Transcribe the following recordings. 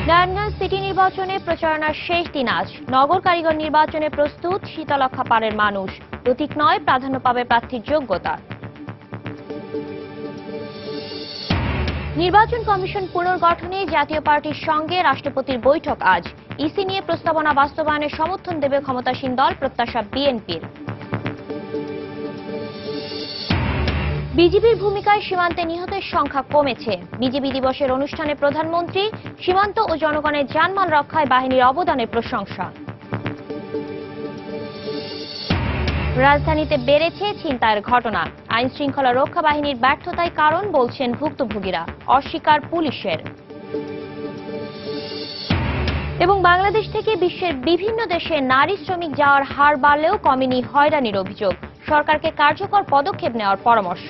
Narayanganj city নির্বাচনে প্রচারণার শেষ দিন আজ। নগর কারিগর নির্বাচনে প্রস্তুত শীতলক্ষা পাড়ের মানুষ। প্রতীক নয়, প্রাধান্য পাবে প্রার্থীর যোগ্যতা। নির্বাচন কমিশন পুনর্গঠনে জাতীয় পার্টির সঙ্গে রাষ্ট্রপতির বৈঠক আজ। ইসি নিয়ে প্রস্তাবনা বাস্তবায়নে সমর্থন দেবে ক্ষমতাসীন দল, প্রত্যাশা বিএনপির। বিজিবির ভূমিকায় সীমান্তে নিহতের সংখ্যা কমেছে। বিজিবি দিবসের অনুষ্ঠানে প্রধানমন্ত্রী সীমান্ত ও জনগণের জানমাল রক্ষায় বাহিনীর অবদানের প্রশংসা। রাজধানীতে বেড়েছে ছিনতাইয়ের ঘটনা। আইন শৃঙ্খলা রক্ষা বাহিনীর ব্যর্থতায় কারণ বলছেন ভুক্তভোগীরা, অস্বীকার পুলিশের। এবং বাংলাদেশ থেকে বিশ্বের বিভিন্ন দেশে নারী শ্রমিক যাওয়ার হার বাড়লেও কমেনি হয়রানির অভিযোগ। সরকারকে কার্যকর পদক্ষেপ নেওয়ার পরামর্শ।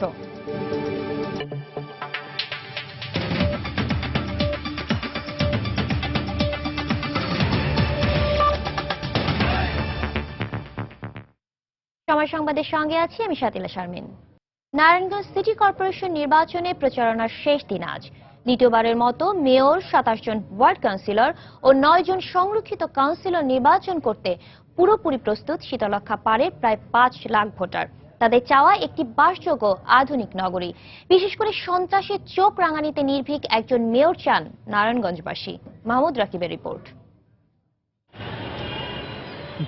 সময় সংবাদের সঙ্গে আছি আমি Shatila Sharmin. Narayanganj city corporation নির্বাচনে প্রচারণার শেষ দিন আজ। দ্বিতীয়বারের মতো মেয়র, 27 জন ওয়ার্ড কাউন্সিলর ও 9 জন সংরক্ষিত কাউন্সিলর নির্বাচন করতে পুরোপুরি প্রস্তুত শীতলক্ষা পাড়ের প্রায় 5 লাখ ভোটার। তাদের চাওয়া একটি বাসযোগ্য আধুনিক নগরী। বিশেষ করে সন্ত্রাসের চোখ রাঙানিতে নির্ভীক একজন মেয়র চান নারায়ণগঞ্জবাসী। মাহমুদ রাকিবের রিপোর্ট।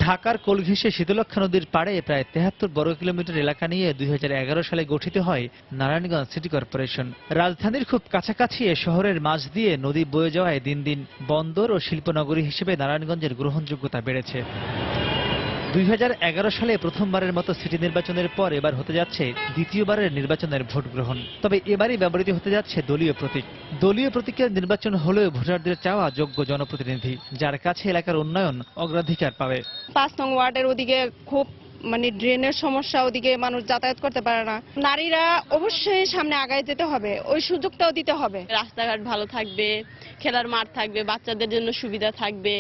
ঢাকার কোল ঘেঁষে শীতলক্ষা নদীর পাড়ে প্রায় 73 বর্গ কিলোমিটার এলাকা নিয়ে 2011 সালে গঠিত হয় নারায়ণগঞ্জ সিটি কর্পোরেশন। রাজধানীর খুব কাছাকাছি এ শহরের মাঝ দিয়ে নদী বয়ে যাওয়ায় দিন দিন বন্দর ও শিল্পনগরী হিসেবে নারায়ণগঞ্জের গ্রহণযোগ্যতা বেড়েছে। 2011 সালে প্রথমবারের মতো সিটি নির্বাচনের পর এবার হতে যাচ্ছে দ্বিতীয়বারের নির্বাচনের ভোট গ্রহণ। তবে এবারই ব্যবহৃত হতে যাচ্ছে দলীয় প্রতীক। দলীয় প্রতীকের নির্বাচন হলেও ভোটারদের চাওয়া যোগ্য জনপ্রতিনিধি, যার কাছে এলাকার উন্নয়ন অগ্রাধিকার পাবে। 5 নং ওয়ার্ডের ওদিকে খুব ড্রেনের সমস্যা, ওদিকে মানুষ যাতায়াত করতে পারে না। নারীরা অবশ্যই সামনে আগায় যেতে হবে, ওই সুযোগটাও দিতে হবে। রাস্তাঘাট ভালো থাকবে, খেলার মাঠ থাকবে, বাচ্চাদের জন্য সুবিধা থাকবে,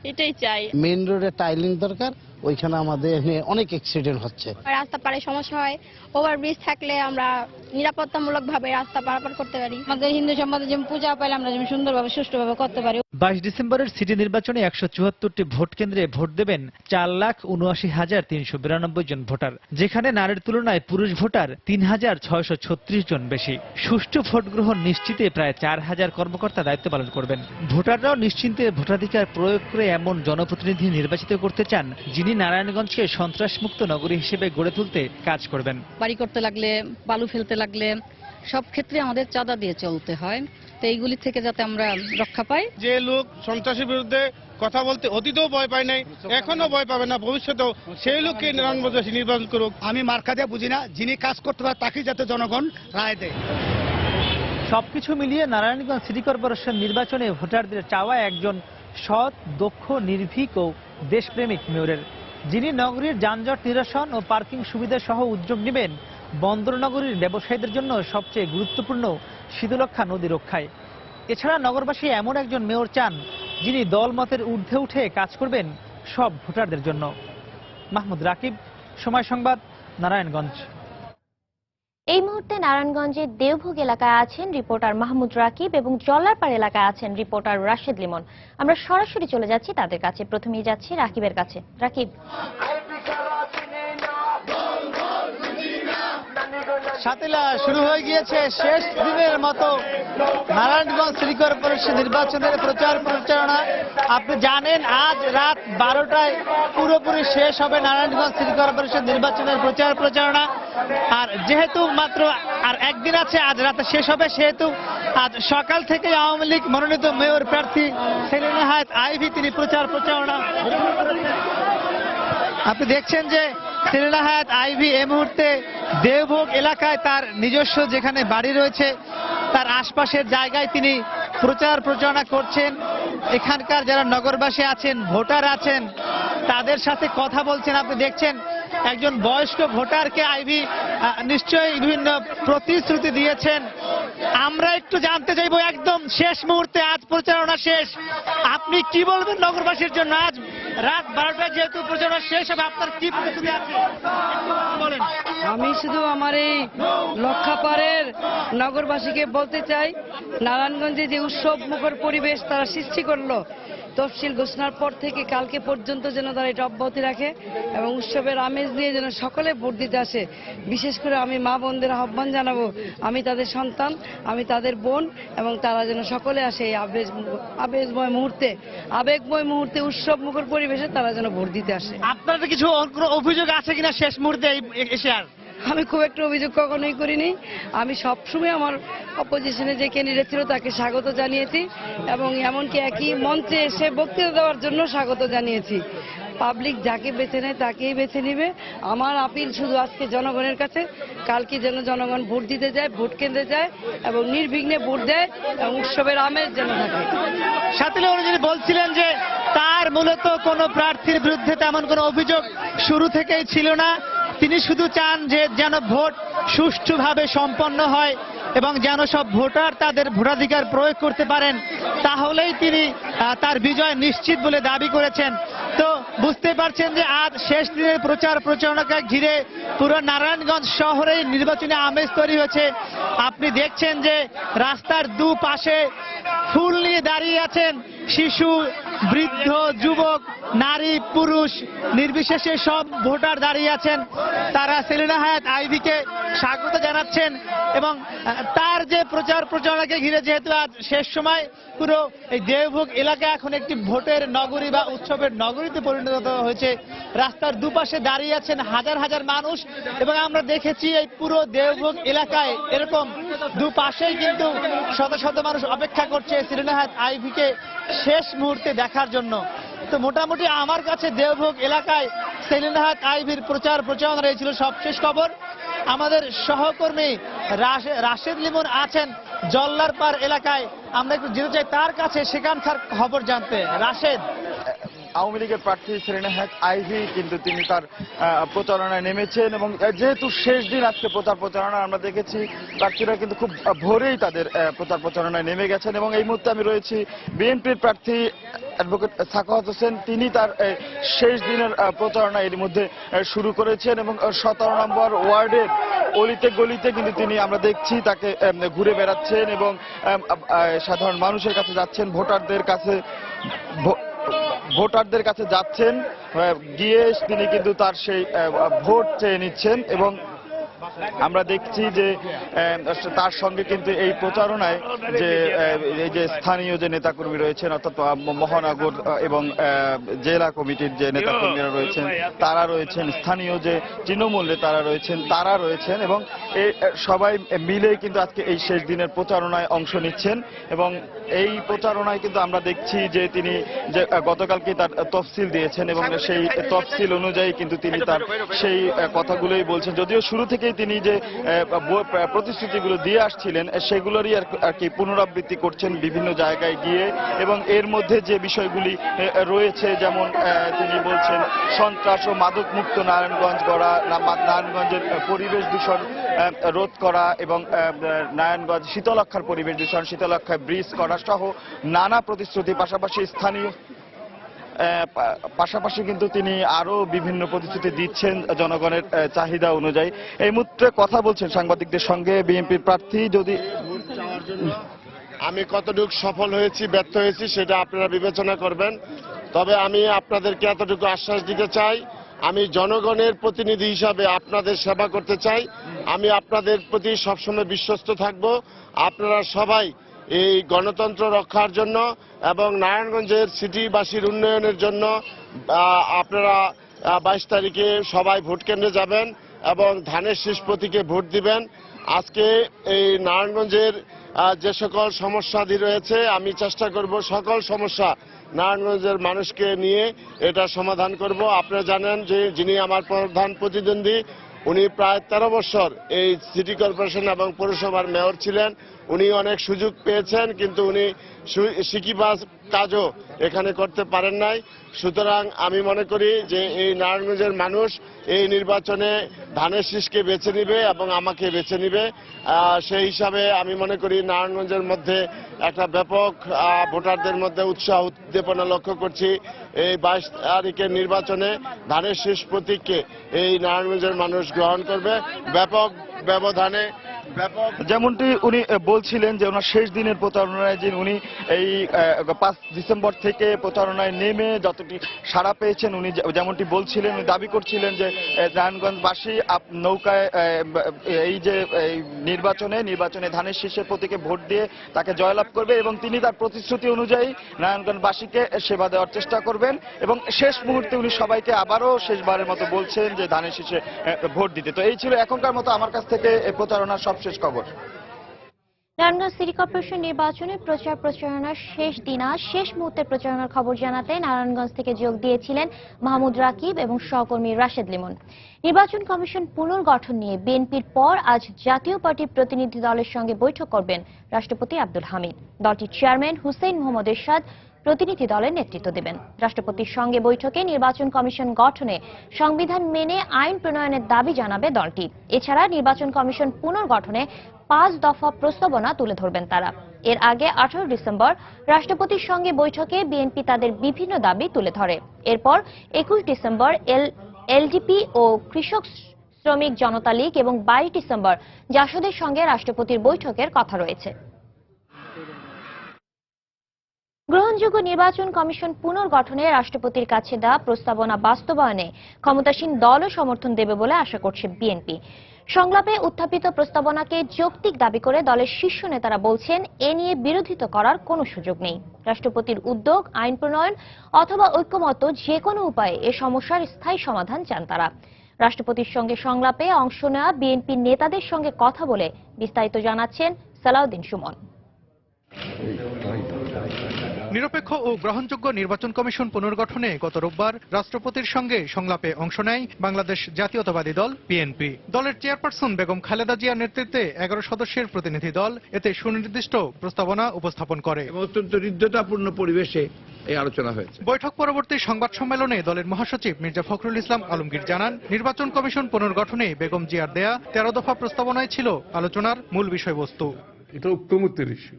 এটাই চাই। মেইন রোডে টাইলিং দরকার, ওইখানে আমাদের অনেক অ্যাক্সিডেন্ট হচ্ছে। রাস্তা পারে সমস্যা হয়, ওভারব্রিজ থাকলে আমরা নিরাপত্তামূলক ভাবে রাস্তা পারাপার করতে পারি। আমাদের হিন্দু সম্প্রদায় যেমন পূজা পাইলে আমরা যেমন সুন্দরভাবে সুষ্ঠুভাবে করতে পারি। 22 ডিসেম্বরের সিটি নির্বাচনে 174টি ভোট কেন্দ্রে ভোট দেবেন 4,79,392 জন ভোটার, যেখানে নারীর তুলনায় পুরুষ ভোটার 3,636 জন বেশি। সুষ্ঠু ভোট গ্রহণ নিশ্চিতে প্রায় 4,000 কর্মকর্তা দায়িত্ব পালন করবেন। ভোটাররাও নিশ্চিন্তে ভোটাধিকার প্রয়োগ করে এমন জনপ্রতিনিধি নির্বাচিত করতে চান, যিনি নারায়ণগঞ্জকে সন্ত্রাসমুক্ত নগরী হিসেবে গড়ে তুলতে কাজ করবেন। বাড়ি করতে লাগলে, বালু ফেলতে লাগলে সব ক্ষেত্রে আমাদের চাঁদা দিয়ে চলতে হয়। তো এইগুলি থেকে যাতে আমরা রক্ষা পাই। যে লোক সন্ত্রাসের বিরুদ্ধে কথা বলতে অতীতেও ভয় পায় নাই, এখনো ভয় পাবে না, ভবিষ্যতেও সেই লোককে নারায়ণগঞ্জবাসী নির্বাচন করুক। আমি মার্কা দিয়ে বুঝি না, যিনি কাজ করতে পারে তাকে যাতে জনগণ রায় দেয়। সবকিছু মিলিয়ে নারায়ণগঞ্জ সিটি কর্পোরেশন নির্বাচনে ভোটারদের চাওয়া একজন সৎ, দক্ষ, নির্ভীক ও দেশপ্রেমিক মেয়রের, যিনি নগরীর যানজট নিরসন ও পার্কিং সুবিধা সহ উদ্যোগ নেবেন বন্দর নগরীর ব্যবসায়ীদের জন্য সবচেয়ে গুরুত্বপূর্ণ শীতলক্ষা নদী রক্ষায়। এছাড়া নগরবাসী এমন একজন মেয়র চান, যিনি দলমতের ঊর্ধ্বে উঠে কাজ করবেন সব ভোটারদের জন্য। মাহমুদ রাকিব, সময় সংবাদ, নারায়ণগঞ্জ। এই মুহূর্তে নারায়ণগঞ্জের দেওভোগ এলাকায় আছেন রিপোর্টার মাহমুদ রাকিব এবং জল্লারপাড় এলাকায় আছেন রিপোর্টার রাশেদ লিমন। আমরা সরাসরি চলে যাচ্ছি তাদের কাছে। প্রথমেই যাচ্ছি রাকিবের কাছে। রাকিব, শাতিলা, শুরু হয়ে গিয়েছে শেষ দিনের মতো নারায়ণগঞ্জ সিটি কর্পোরেশন নির্বাচনের প্রচারণা। আপনি জানেন আজ রাত 12টায় পুরোপুরি শেষ হবে নারায়ণগঞ্জ সিটি কর্পোরেশন নির্বাচনের প্রচারণা। আর যেহেতু মাত্র আর একদিন আছে, আজ রাতে শেষ হবে, সেহেতু আজ সকাল থেকে আওয়ামী লীগ মনোনীত মেয়র প্রার্থী সেলিনা হায়াত আইভী তিনি প্রচারণা। আপনি দেখছেন যে সেলিনা হায়াত আইভী এই মুহূর্তে দেওভোগ এলাকায় তার নিজস্ব যেখানে বাড়ি রয়েছে তার আশপাশের জায়গায় তিনি প্রচারণা করছেন। এখানকার যারা নগরবাসী আছেন, ভোটার আছেন, তাদের সাথে কথা বলছেন। আপনি দেখছেন একজন বয়স্ক ভোটারকে আইভী নিশ্চয়ই বিভিন্ন প্রতিশ্রুতি দিয়েছেন। আমরা একটু জানতে চাইবো, একদম শেষ মুহূর্তে আজ প্রচারণা শেষ, আপনি কি বলবেন নগরবাসীর জন্য? আজ রাত 12টায় যেহেতু প্রচারণা শেষ হবে, আপনার কি প্রস্তুতি আছে একটু বলেন। আমি শুধু আমার এই লক্ষাপাড়ের নগরবাসীকে বলতে চাই, নারায়ণগঞ্জে যে উৎসব মুখর পরিবেশ তারা সৃষ্টি করলো, তফসিল ঘোষণার পর থেকে কালকে পর্যন্ত যেন তারা এটা অব্যাহতি রাখে এবং উৎসবের আমেজ নিয়ে যেন সকলে ভোট দিতে আসে। বিশেষ করে আমি মা বোনদের আহ্বান জানাবো, আমি তাদের সন্তান, আমি তাদের বোন, এবং তারা যেন সকলে আসে এই আবেগময় মুহূর্তে উৎসব মুখর পরিবেশে তারা যেন ভোট দিতে আসে। আপনার কিছু অভিযোগ আছে কিনা শেষ মুহূর্তে এসে? আর আমি খুব একটা অভিযোগ কখনোই করিনি। আমি সবসময় আমার অপোজিশনে যে ক্যান্ডিডেট ছিল তাকে স্বাগত জানিয়েছি এবং এমনকি একই মঞ্চে এসে বক্তৃতা দেওয়ার জন্য স্বাগত জানিয়েছি। পাবলিক যাকে বেছে নেয় তাকেই বেছে নেবে। আমার আপিল শুধু আজকে জনগণের কাছে, কালকে যেন জনগণ ভোট দিতে যায়, ভোট কেন্দ্রে যায় এবং নির্বিঘ্নে ভোট দেয় এবং উৎসবের আমেজ যেন থাকে। সাথীরা যিনি বলছিলেন যে তার মূলত কোনো প্রার্থীর বিরুদ্ধে তেমন কোনো অভিযোগ শুরু থেকেই ছিল না। তিনি শুধু চান যে যেন ভোট সুষ্ঠুভাবে সম্পন্ন হয় এবং যেন সব ভোটার তাদের ভোটাধিকার প্রয়োগ করতে পারেন, তাহলেই তিনি তার বিজয় নিশ্চিত বলে দাবি করেছেন। তো বুঝতে পারছেন যে আজ শেষ দিনের প্রচার প্রচারণাকে ঘিরে পুরো নারায়ণগঞ্জ শহরেই নির্বাচনী আমেজ তৈরি হয়েছে। আপনি দেখছেন যে রাস্তার দুপাশে ফুল নিয়ে দাঁড়িয়ে আছেন শিশু, বৃদ্ধ, যুবক, নারী, পুরুষ নির্বিশেষে সব ভোটার দাঁড়িয়ে আছেন। তারা সেলিনা হায়াৎ আইভীকে স্বাগত জানাচ্ছেন এবং তার যে প্রচার প্রচারণাকে ঘিরে যেহেতু আজ শেষ সময়, পুরো এই দেওভোগ এলাকা এখন একটি ভোটের নগরী বা উৎসবের নগরীতে পরিণত হয়েছে। রাস্তার দুপাশে দাঁড়িয়ে আছেন হাজার হাজার মানুষ এবং আমরা দেখেছি এই পুরো দেওভোগ এলাকায় এরকম দুপাশেই কিন্তু শত শত মানুষ অপেক্ষা করছে সেলিনা হায়াৎ আইভীকে শেষ মুহূর্তে দেখার জন্য। তো মোটামুটি আমার কাছে দেওভোগ এলাকায় সেলিনা হায়াৎ আইভীর প্রচার প্রচারণা এই ছিল সবশেষ খবর। আমাদের সহকর্মী রাশেদ লিমন আছেন জল্লারপাড় এলাকায়, আমরা একটু যেতে চাই তার কাছে সেখানকার খবর জানতে। রাশেদ, আওয়ামী লীগের প্রার্থী সেলিনা হায়াৎ আইভী কিন্তু তিনি তার প্রচারণায় নেমেছেন এবং যেহেতু শেষ দিন আজকে প্রচার প্রচারণা, আমরা দেখেছি প্রার্থীরা কিন্তু খুব ভোরেই তাদের প্রচার প্রচারণায় নেমে গেছেন এবং এই মুহূর্তে আমি রয়েছি বিএনপির প্রার্থী অ্যাডভোকেট সাখাওয়াত হোসেন। তিনি তার শেষ দিনের প্রচারণা এর মধ্যে শুরু করেছেন এবং 17 নম্বর ওয়ার্ডের অলিতে গলিতে কিন্তু তিনি, আমরা দেখছি তাকে ঘুরে বেড়াচ্ছেন এবং সাধারণ মানুষের কাছে যাচ্ছেন, ভোটারদের কাছে যাচ্ছেন, গিয়ে তিনি কিন্তু তার সেই ভোট চেয়ে নিচ্ছেন এবং আমরা দেখছি যে তার সঙ্গে কিন্তু এই প্রচারণায় যে এই যে স্থানীয় যে নেতাকর্মী রয়েছেন, অর্থাৎ মহানগর এবং জেলা কমিটির যে নেতাকর্মীরা রয়েছেন তারা রয়েছেন, স্থানীয় যে তৃণমূল নেতারা রয়েছেন তারা রয়েছেন এবং সবাই মিলে কিন্তু আজকে এই শেষ দিনের প্রচারণায় অংশ নিচ্ছেন এবং এই প্রচারণায় কিন্তু আমরা দেখছি যে তিনি যে গতকালকে তার তফসিল দিয়েছেন এবং সেই তফসিল অনুযায়ী কিন্তু তিনি তার সেই কথাগুলোই বলছেন। যদিও শুরু থেকেই তিনি যে প্রতিশ্রুতিগুলো দিয়ে আসছিলেন সেগুলোরই আর কি পুনরাবৃত্তি করছেন বিভিন্ন জায়গায় গিয়ে এবং এর মধ্যে যে বিষয়গুলি রয়েছে, যেমন তিনি বলছেন সন্ত্রাস ও মাদক মুক্ত নারায়ণগঞ্জ গড়া, নারায়ণগঞ্জের পরিবেশ দূষণ রোধ করা এবং নারায়ণগঞ্জ শীতলক্ষার পরিবেশ দূষণ, শীতলক্ষায় ব্রিজ করা সহ নানা প্রতিশ্রুতি, পাশাপাশি কিন্তু তিনি আরো বিভিন্ন প্রতিশ্রুতি দিচ্ছেন জনগণের চাহিদা অনুযায়ী। এই মুহূর্তে কথা বলছেন সাংবাদিকদের সঙ্গে বিএনপির প্রার্থী। যদি আমি কতটুকু সফল হয়েছি ব্যর্থ হয়েছি সেটা আপনারা বিবেচনা করবেন, তবে আমি আপনাদেরকে এতটুকু আশ্বাস দিতে চাই, আমি জনগণের প্রতিনিধি হিসাবে আপনাদের সেবা করতে চাই। আমি আপনাদের প্রতি সবসময় বিশ্বস্ত থাকব। আপনারা সবাই এই গণতন্ত্র রক্ষার জন্য এবং নারায়ণগঞ্জের সিটিবাসীর উন্নয়নের জন্য আপনারা 22 তারিখে সবাই ভোট কেন্দ্রে যাবেন এবং ধানের শীষ প্রতীকে ভোট দিবেন। আজকে এই নারায়ণগঞ্জের যে সকল সমস্যাদি রয়েছে আমি চেষ্টা করব সকল সমস্যা নারায়ণগঞ্জের মানুষকে নিয়ে এটা সমাধান করব। আপনারা জানেন যে যিনি আমার প্রধান প্রতিদ্বন্দ্বী উনি প্রায় 13 বছর এই সিটি কর্পোরেশন এবং পৌরসভার মেয়র ছিলেন। উনি অনেক সুযোগ পেয়েছেন, কিন্তু উনি সিকিবাস কাজও এখানে করতে পারেন নাই। সুতরাং আমি মনে করি যে এই নারায়ণগঞ্জের মানুষ এই নির্বাচনে ধানের শীষকে বেছে নিবে এবং আমাকে বেছে নিবে। সেই হিসাবে আমি মনে করি নারায়ণগঞ্জের মধ্যে একটা ব্যাপক ভোটারদের মধ্যে উৎসাহ উদ্দীপনা লক্ষ্য করছি। এই 22 তারিখের নির্বাচনে ধানের শীষ প্রতীককে এই নারায়ণগঞ্জের মানুষ গ্রহণ করবে ব্যাপক ব্যবধানে। যেমনটি উনি বলছিলেন যে ওনার শেষ দিনের প্রচারণায় যে উনি এই 5 ডিসেম্বর থেকে প্রচারণায় নেমে যতটি সাড়া পেয়েছেন, উনি যেমনটি বলছিলেন, উনি দাবি করছিলেন যে নারায়ণগঞ্জবাসী নৌকায় এই যে নির্বাচনে ধানের শীষের প্রতীকে ভোট দিয়ে তাকে জয়লাভ করবে এবং তিনি তার প্রতিশ্রুতি অনুযায়ী নারায়ণগঞ্জবাসীকে সেবা দেওয়ার চেষ্টা করবেন এবং শেষ মুহূর্তে উনি সবাইকে আবারও শেষবারের মতো বলছেন যে ধানের শীষে ভোট দিতে। তো এই ছিল এখনকার মতো আমার কাছ থেকে প্রচারণার সবশেষ খবর। নারায়ণগঞ্জ সিটি কর্পোরেশন নির্বাচনে প্রচারণার শেষ দিন আজ শেষ মুহূর্তের প্রচারণার খবর জানাতে নারায়ণগঞ্জ থেকে যোগ দিয়েছিলেন মাহমুদ রাকিব এবং সহকর্মী রাশেদ লিমন। নির্বাচন কমিশন পুনর্গঠন নিয়ে বিএনপির পর আজ জাতীয় পার্টির প্রতিনিধি দলের সঙ্গে বৈঠক করবেন রাষ্ট্রপতি আব্দুল হামিদ। দলটির চেয়ারম্যান হুসেইন মোহাম্মদ এরশাদ প্রতিনিধি দলের নেতৃত্ব দেবেন। রাষ্ট্রপতির সঙ্গে বৈঠকে নির্বাচন কমিশন গঠনে সংবিধান মেনে আইন প্রণয়নের দাবি জানাবে দলটি। এছাড়া নির্বাচন কমিশন পুনর্গঠনে 5 দফা প্রস্তাবনা তুলে ধরবেন তারা। এর আগে 18 ডিসেম্বর রাষ্ট্রপতির সঙ্গে বৈঠকে বিএনপি তাদের বিভিন্ন দাবি তুলে ধরে। এরপর 21 ডিসেম্বর এলডিপি ও কৃষক শ্রমিক জনতা লীগ এবং 22 ডিসেম্বর জাসদের সঙ্গে রাষ্ট্রপতির বৈঠকের কথা রয়েছে। গ্রহণযোগ্য নির্বাচন কমিশন পুনর্গঠনে রাষ্ট্রপতির কাছে দেওয়া প্রস্তাবনা বাস্তবায়নে ক্ষমতাসীন দলও সমর্থন দেবে বলে আশা করছে বিএনপি। সংলাপে উত্থাপিত প্রস্তাবনাকে যৌক্তিক দাবি করে দলের শীর্ষ নেতারা বলছেন এ নিয়ে বিরোধিতা করার কোনো সুযোগ নেই। রাষ্ট্রপতির উদ্যোগ, আইন প্রণয়ন অথবা ঐক্যমত যে কোনো উপায়ে এ সমস্যার স্থায়ী সমাধান চান তারা। রাষ্ট্রপতির সঙ্গে সংলাপে অংশ নেওয়া বিএনপি নেতাদের সঙ্গে কথা বলে বিস্তারিত জানাচ্ছেন সালাউদ্দিন সুমন। নিরপেক্ষ ও গ্রহণযোগ্য নির্বাচন কমিশন পুনর্গঠনে গত রোববার রাষ্ট্রপতির সঙ্গে সংলাপে অংশ নেয় বাংলাদেশ জাতীয়তাবাদী দল বিএনপি। দলের চেয়ারপারসন বেগম খালেদা জিয়ার নেতৃত্বে 11 সদস্যের প্রতিনিধি দল এতে সুনির্দিষ্ট প্রস্তাবনা উপস্থাপন করে। অত্যন্ত হৃদ্যতাপূর্ণ পরিবেশে এই আলোচনা হয়েছে। বৈঠক পরবর্তী সংবাদ সম্মেলনে দলের মহাসচিব মির্জা ফখরুল ইসলাম আলমগীর জানান, নির্বাচন কমিশন পুনর্গঠনে বেগম জিয়ার দেয়া 13 দফা প্রস্তাবনায় ছিল আলোচনার মূল বিষয়বস্তু। এটা ঐকমত্যের ইস্যু।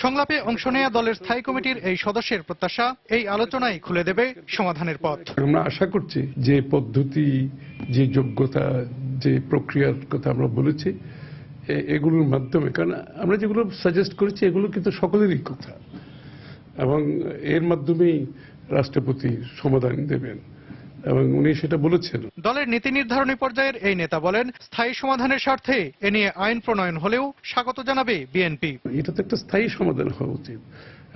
সংলাপে অংশ নেয়া দলের স্থায়ী কমিটির এই সদস্যের প্রত্যাশা এই আলোচনায় খুলে দেবে সমাধানের পথ। আমরা আশা করছি যে পদ্ধতি, যে যোগ্যতা, যে প্রক্রিয়ার কথা আমরা বলেছি এগুলোর মাধ্যমে, কারণ আমরা যেগুলো সাজেস্ট করেছি এগুলো কিন্তু সকলেরই কথা, এবং এর মাধ্যমেই রাষ্ট্রপতি সমাধান দেবেন এবং উনি সেটা বলেছেন। দলের নীতি নির্ধারণী পর্যায়ের এই নেতা বলেন, স্থায়ী সমাধানের স্বার্থে এ নিয়ে আইন প্রণয়ন হলেও স্বাগত জানাবে বিএনপি। এটা তো একটা স্থায়ী সমাধান হওয়া উচিত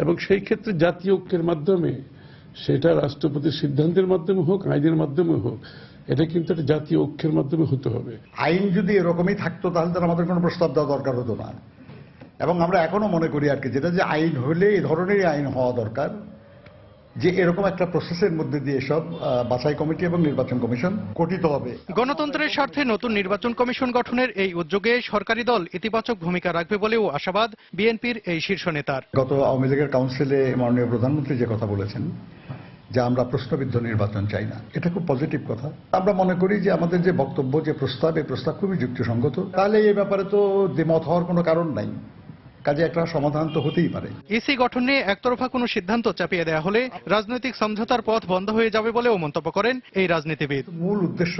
এবং সেই ক্ষেত্রে জাতীয় ঐক্যের মাধ্যমে, সেটা রাষ্ট্রপতির সিদ্ধান্তের মাধ্যমে হোক, আইনের মাধ্যমে হোক, এটা কিন্তু একটা জাতীয় ঐক্যের মাধ্যমে হতে হবে। আইন যদি এরকমই থাকতো তাহলে তো আমাদের কোনো প্রস্তাব দেওয়া দরকার হতো না, এবং আমরা এখনো মনে করি আর কি, যেটা যে আইন হলে এই ধরনেরই আইন হওয়া দরকার, যে এরকম একটা প্রসেসের মধ্যে দিয়ে সব বাছাই কমিটি এবং নির্বাচন কমিশন গঠিত হবে। গণতন্ত্রের স্বার্থে নতুন নির্বাচন কমিশন গঠনের এই উদ্যোগে সরকারি দল ইতিবাচক ভূমিকা রাখবে বলেও আশাবাদ বিএনপির এই শীর্ষ নেতার। গত আওয়ামী লীগের কাউন্সিলে মাননীয় প্রধানমন্ত্রী যে কথা বলেছেন যে আমরা প্রশ্নবিদ্ধ নির্বাচন চাই না, এটা খুব পজিটিভ কথা। আমরা মনে করি যে আমাদের যে বক্তব্য, যে প্রস্তাব, এই প্রস্তাব খুবই যুক্তিসঙ্গত। তাহলে এই ব্যাপারে তো দ্বিমত হওয়ার কোনো কারণ নাই, কাজে একটা সমাধান তো হতেই পারে। ইসি গঠন নিয়ে একতরফা কোনো সিদ্ধান্ত চাপিয়ে দেওয়া হলে রাজনৈতিক সমঝোতার পথ বন্ধ হয়ে যাবে বলেও মন্তব্য করেন এই রাজনীতিবিদ। মূল উদ্দেশ্য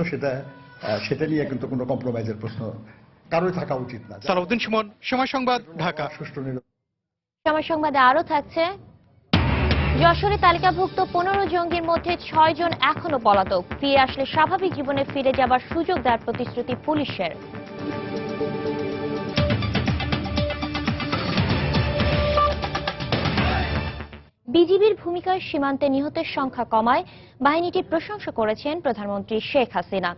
সেটা নিয়ে কিন্তু কোনো কম্প্রোমাইজের প্রশ্ন কারোই থাকা উচিত না। সালাউদ্দিন সুমন, সময় সংবাদ, ঢাকা। সময় সংবাদে আরো থাকছে, যশোরে তালিকাভুক্ত 15 জঙ্গির মধ্যে 6 জন এখনো পলাতক। ফিরে আসলে স্বাভাবিক জীবনে ফিরে যাবার সুযোগ দেওয়ার প্রতিশ্রুতি পুলিশের। বিজিবির ভূমিকায় সীমান্তে নিহতের সংখ্যা কমায় বাহিনীটির প্রশংসা করেছেন প্রধানমন্ত্রী শেখ হাসিনা।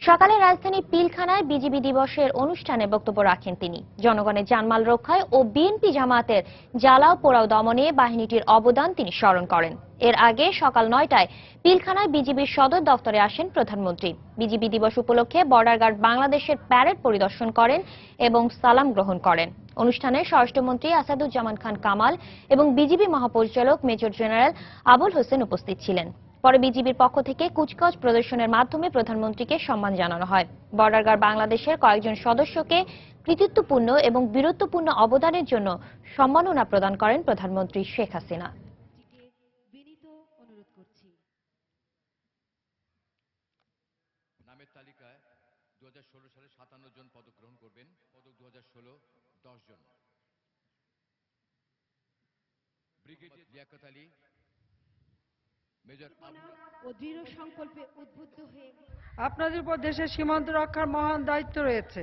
সকালে রাজধানীর পিলখানায় বিজিবি দিবসের অনুষ্ঠানে বক্তব্য রাখেন তিনি। জনগণের জানমাল রক্ষায় ও বিএনপি জামায়াতের জ্বালাও পোড়াও দমনে বাহিনীটির অবদান তিনি স্মরণ করেন। এর আগে সকাল 9টায় পিলখানায় বিজিবির সদর দফতরে আসেন প্রধানমন্ত্রী। বিজিবি দিবস উপলক্ষে বর্ডার গার্ড বাংলাদেশের প্যারেড পরিদর্শন করেন এবং সালাম গ্রহণ করেন। অনুষ্ঠানে স্বরাষ্ট্রমন্ত্রী আসাদুজ্জামান খান কামাল এবং বিজিবি মহাপরিচালক মেজর জেনারেল আবুল হোসেন উপস্থিত ছিলেন। পরে বিজিবির পক্ষ থেকে কুচকাওয়াজ প্রদর্শনের মাধ্যমে প্রধানমন্ত্রীকে সম্মান জানানো হয়। বর্ডার গার্ড বাংলাদেশের কয়েকজন সদস্যকে কৃতিত্বপূর্ণ এবং বীরত্বপূর্ণ অবদানের জন্য সম্মাননা প্রদান করেন প্রধানমন্ত্রী শেখ হাসিনা। নামের তালিকায় 2016 সালে 57 জন পদক গ্রহণ করবেন। পদক 2016 10 জন। ব্রিগেডিয়ার লিয়াকত আলী, মেজর ও দৃঢ় সংকল্পে উদ্বুদ্ধ হয়ে আপনাদের উপর দেশের সীমান্ত রক্ষার মহান দায়িত্ব রয়েছে।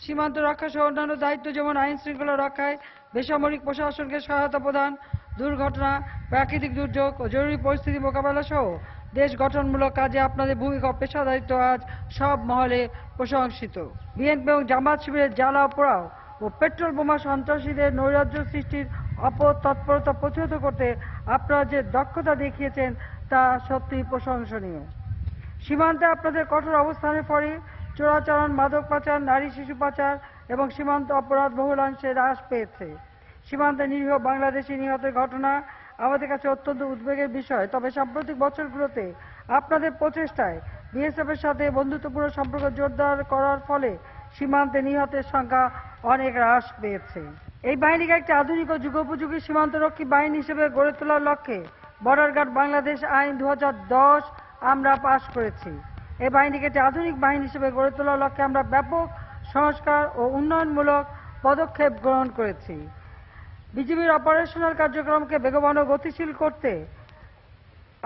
সীমান্ত রক্ষা সহ অন্যান্য দায়িত্ব যেমন আইন শৃঙ্খলা রক্ষায় বেসামরিক প্রশাসনকে সহায়তা প্রদান, দুর্ঘটনা, প্রাকৃতিক দুর্যোগ ও জরুরি পরিস্থিতি মোকাবেলা সহ দেশ গঠনমূলক কাজে আপনাদের ভূমিকা ও পেশাদারিত্ব আজ সব মহলে প্রশংসিত। বিএনপি এবং জামাত শিবিরের জ্বালাও পোড়াও ও পেট্রোল বোমা সন্ত্রাসীদের নৈরাজ্য সৃষ্টির অপতৎপরতা প্রতিহত করতে আপনারা যে দক্ষতা দেখিয়েছেন তা সত্যি প্রশংসনীয়। সীমান্তে আপনাদের কঠোর অবস্থানের ফলে চোরাচালান, মাদক পাচার, নারী শিশু পাচার এবং সীমান্ত অপরাধ বহুলাংশে হ্রাস পেয়েছে। সীমান্তে নিরীহ বাংলাদেশি নিহতের ঘটনা আমাদের কাছে অত্যন্ত উদ্বেগের বিষয়। তবে সাম্প্রতিক বছরগুলোতে আপনাদের প্রচেষ্টায় বিএসএফ এর সাথে বন্ধুত্বপূর্ণ সম্পর্ক জোরদার করার ফলে সীমান্তে নিহতের সংখ্যা অনেক হ্রাস পেয়েছে। এই বাহিনীকে একটি আধুনিক ও যুগোপযোগী সীমান্তরক্ষী বাহিনী হিসেবে গড়ে তোলার লক্ষ্যে বর্ডার গার্ড বাংলাদেশ আইন 2010 আমরা পাশ করেছি। এই বাহিনীকে একটি আধুনিক বাহিনী হিসেবে গড়ে তোলার লক্ষ্যে আমরা ব্যাপক সংস্কার ও উন্নয়নমূলক পদক্ষেপ গ্রহণ করেছি। বিজিবির অপারেশনাল কার্যক্রমকে বেগবান ও গতিশীল করতে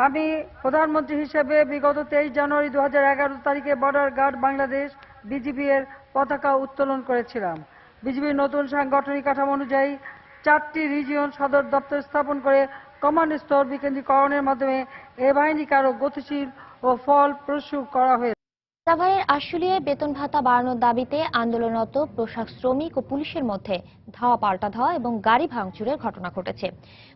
আমি প্রধানমন্ত্রী হিসেবে বিগত 23 জানুয়ারি 2011 তারিখে বর্ডার গার্ড বাংলাদেশ বিজিবি এর পতাকা উত্তোলন করেছিলাম। বিজিবির নতুন সাংগঠনিক কাঠামো অনুযায়ী 4টি রিজিয়ন সদর দপ্তর স্থাপন করে কমান্ড স্তর বিকেন্দ্রীকরণের মাধ্যমে এ বাহিনীকে আরো গতিশীল ও ফলপ্রসূ করা হয়েছে। সাভারের আশুলিয়ায় বেতন ভাতা বাড়ানোর দাবিতে আন্দোলনরত পোশাক শ্রমিক ও পুলিশের মধ্যে ধাওয়া পাল্টা ধাওয়া এবং গাড়ি ভাঙচুরের ঘটনা ঘটেছে।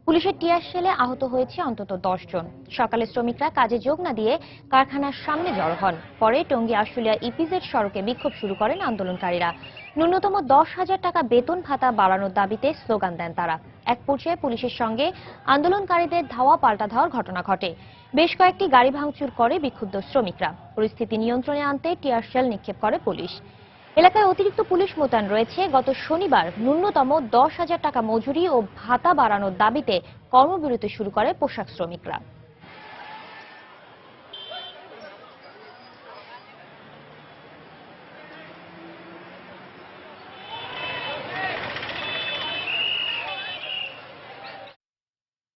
পুলিশের টিয়ার শেলে আহত হয়েছে অন্তত 10 জন। সকালে শ্রমিকরা কাজে যোগ না দিয়ে কারখানার সামনে জড়ো হন। পরে টঙ্গী আশুলিয়া ইপিজেড সড়কে বিক্ষোভ শুরু করেন আন্দোলনকারীরা। ন্যূনতম 10,000 টাকা বেতন ভাতা বাড়ানোর দাবিতে স্লোগান দেন তারা। এক পর্যায়ে পুলিশের সঙ্গে আন্দোলনকারীদের ধাওয়া পাল্টা ধাওয়ার ঘটনা ঘটে। বেশ কয়েকটি গাড়ি ভাঙচুর করে বিক্ষুব্ধ শ্রমিকরা। পরিস্থিতি নিয়ন্ত্রণে আনতে টিয়ার শেল নিক্ষেপ করে পুলিশ। এলাকায় অতিরিক্ত পুলিশ মোতায়েন রয়েছে। গত শনিবার ন্যূনতম 10,000 টাকা মজুরি ও ভাতা বাড়ানোর দাবিতে কর্মবিরতি শুরু করে পোশাক শ্রমিকরা।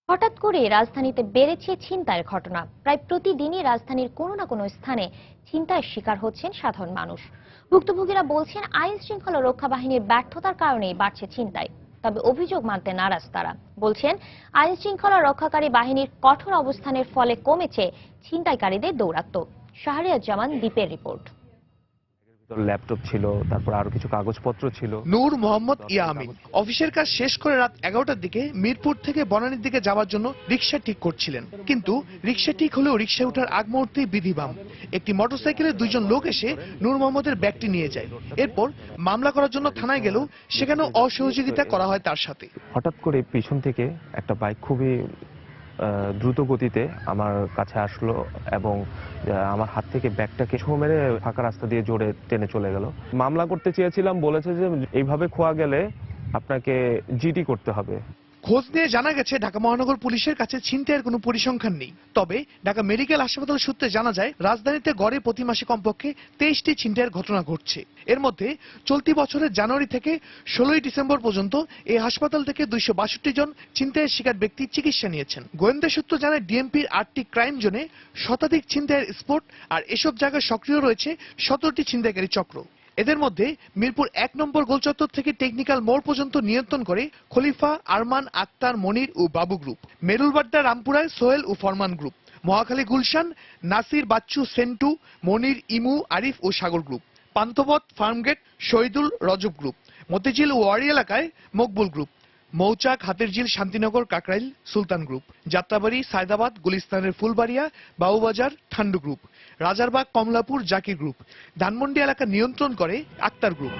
হঠাৎ করে রাজধানীতে বেড়েছে ছিনতাইয়ের ঘটনা। প্রায় প্রতিদিনই রাজধানীর কোনো না কোনো স্থানে ছিনতাইয়ের শিকার হচ্ছেন সাধারণ মানুষ। ভুক্তভোগীরা বলছেন আইন শৃঙ্খলা রক্ষা বাহিনীর ব্যর্থতার কারণেই বাড়ছে ছিনতাই। তবে অভিযোগ মানতে নারাজ তারা। বলছেন আইন শৃঙ্খলা রক্ষাকারী বাহিনীর কঠোর অবস্থানের ফলে কমেছে ছিনতাইকারীদের দৌরাত্ম্য। শাহরিয়াজ্জামান দ্বীপের রিপোর্ট। ল্যাপটপ ছিল, তারপর আরো কিছু কাগজপত্র ছিল। নূর মোহাম্মদ ইয়ামিন অফিসের কাজ শেষ করে রাত 11টার দিকে মিরপুর থেকে বনানীর দিকে যাওয়ার জন্য রিক্সা ঠিক করছিলেন। কিন্তু রিক্সা ঠিক হলেও রিক্সায় ওঠার আগ মুহূর্তেই বিধিবাম একটি মোটরসাইকেলে 2 জন লোক এসে নূর মোহাম্মদের ব্যাগটি নিয়ে যায়। এরপর মামলা করার জন্য থানায় গেলেও সেখানেও অসহযোগিতা করা হয় তার সাথে। হঠাৎ করে পিছন থেকে একটা বাইক খুবই দ্রুত গতিতে আমার কাছে আসলো এবং আমার হাত থেকে ব্যাগটাকে ছো মেরে ফাঁকা রাস্তা দিয়ে জোরে টেনে চলে গেল। মামলা করতে চেয়েছিলাম, বলেছে যে এইভাবে খোয়া গেলে আপনাকে জিডি করতে হবে। খোঁজ নিয়ে জানা গেছে ঢাকা মহানগর পুলিশের কাছে ছিনতাইয়ের কোনো পরিসংখ্যান নেই। তবে ঢাকা মেডিকেল হাসপাতাল সূত্রে জানা যায় রাজধানীতে গড়ে প্রতি মাসে কমপক্ষে 23টি ছিনতাইয়ের ঘটনা ঘটছে। এর মধ্যে চলতি বছরের জানুয়ারি থেকে 16ই ডিসেম্বর পর্যন্ত এই হাসপাতাল থেকে 262 জন ছিনতাইয়ের শিকার ব্যক্তি চিকিৎসা নিয়েছেন। গোয়েন্দা সূত্র জানায় ডিএমপির 8টি ক্রাইম জোনে শতাধিক ছিনতাইয়ের স্পট, আর এসব জায়গায় সক্রিয় রয়েছে 17টি ছিনতাইকারী চক্র। এদের মধ্যে মিরপুর 1 নম্বর গোলচত্বর থেকে টেকনিক্যাল মোড় পর্যন্ত নিয়ন্ত্রণ করে খলিফা, আরমান, আক্তার, মনির ও বাবু গ্রুপ। মেরুলবাড্ডা, রামপুরায় সোহেল ও ফরমান গ্রুপ। মহাখালী গুলশান, নাসির, বাচ্চু, সেন্টু, মনির, ইমু, আরিফ ও সাগর গ্রুপ। পান্থপথ, ফার্মগেট, শহীদুল, রজব গ্রুপ। মতিঝিল ওয়ারি এলাকায় মকবুল গ্রুপ। মৌচাক, হাতিরঝিল, শান্তিনগর, কাকরাইল, সুলতান গ্রুপ। যাত্রাবাড়ি, সায়দাবাদ, গুলিস্তানের ফুলবাড়িয়া, বাবুবাজার, ঠান্ডু গ্রুপ। রাজারবাগ, কমলাপুর, জাকির গ্রুপ। ধানমন্ডি এলাকা নিয়ন্ত্রণ করে আক্তার গ্রুপ।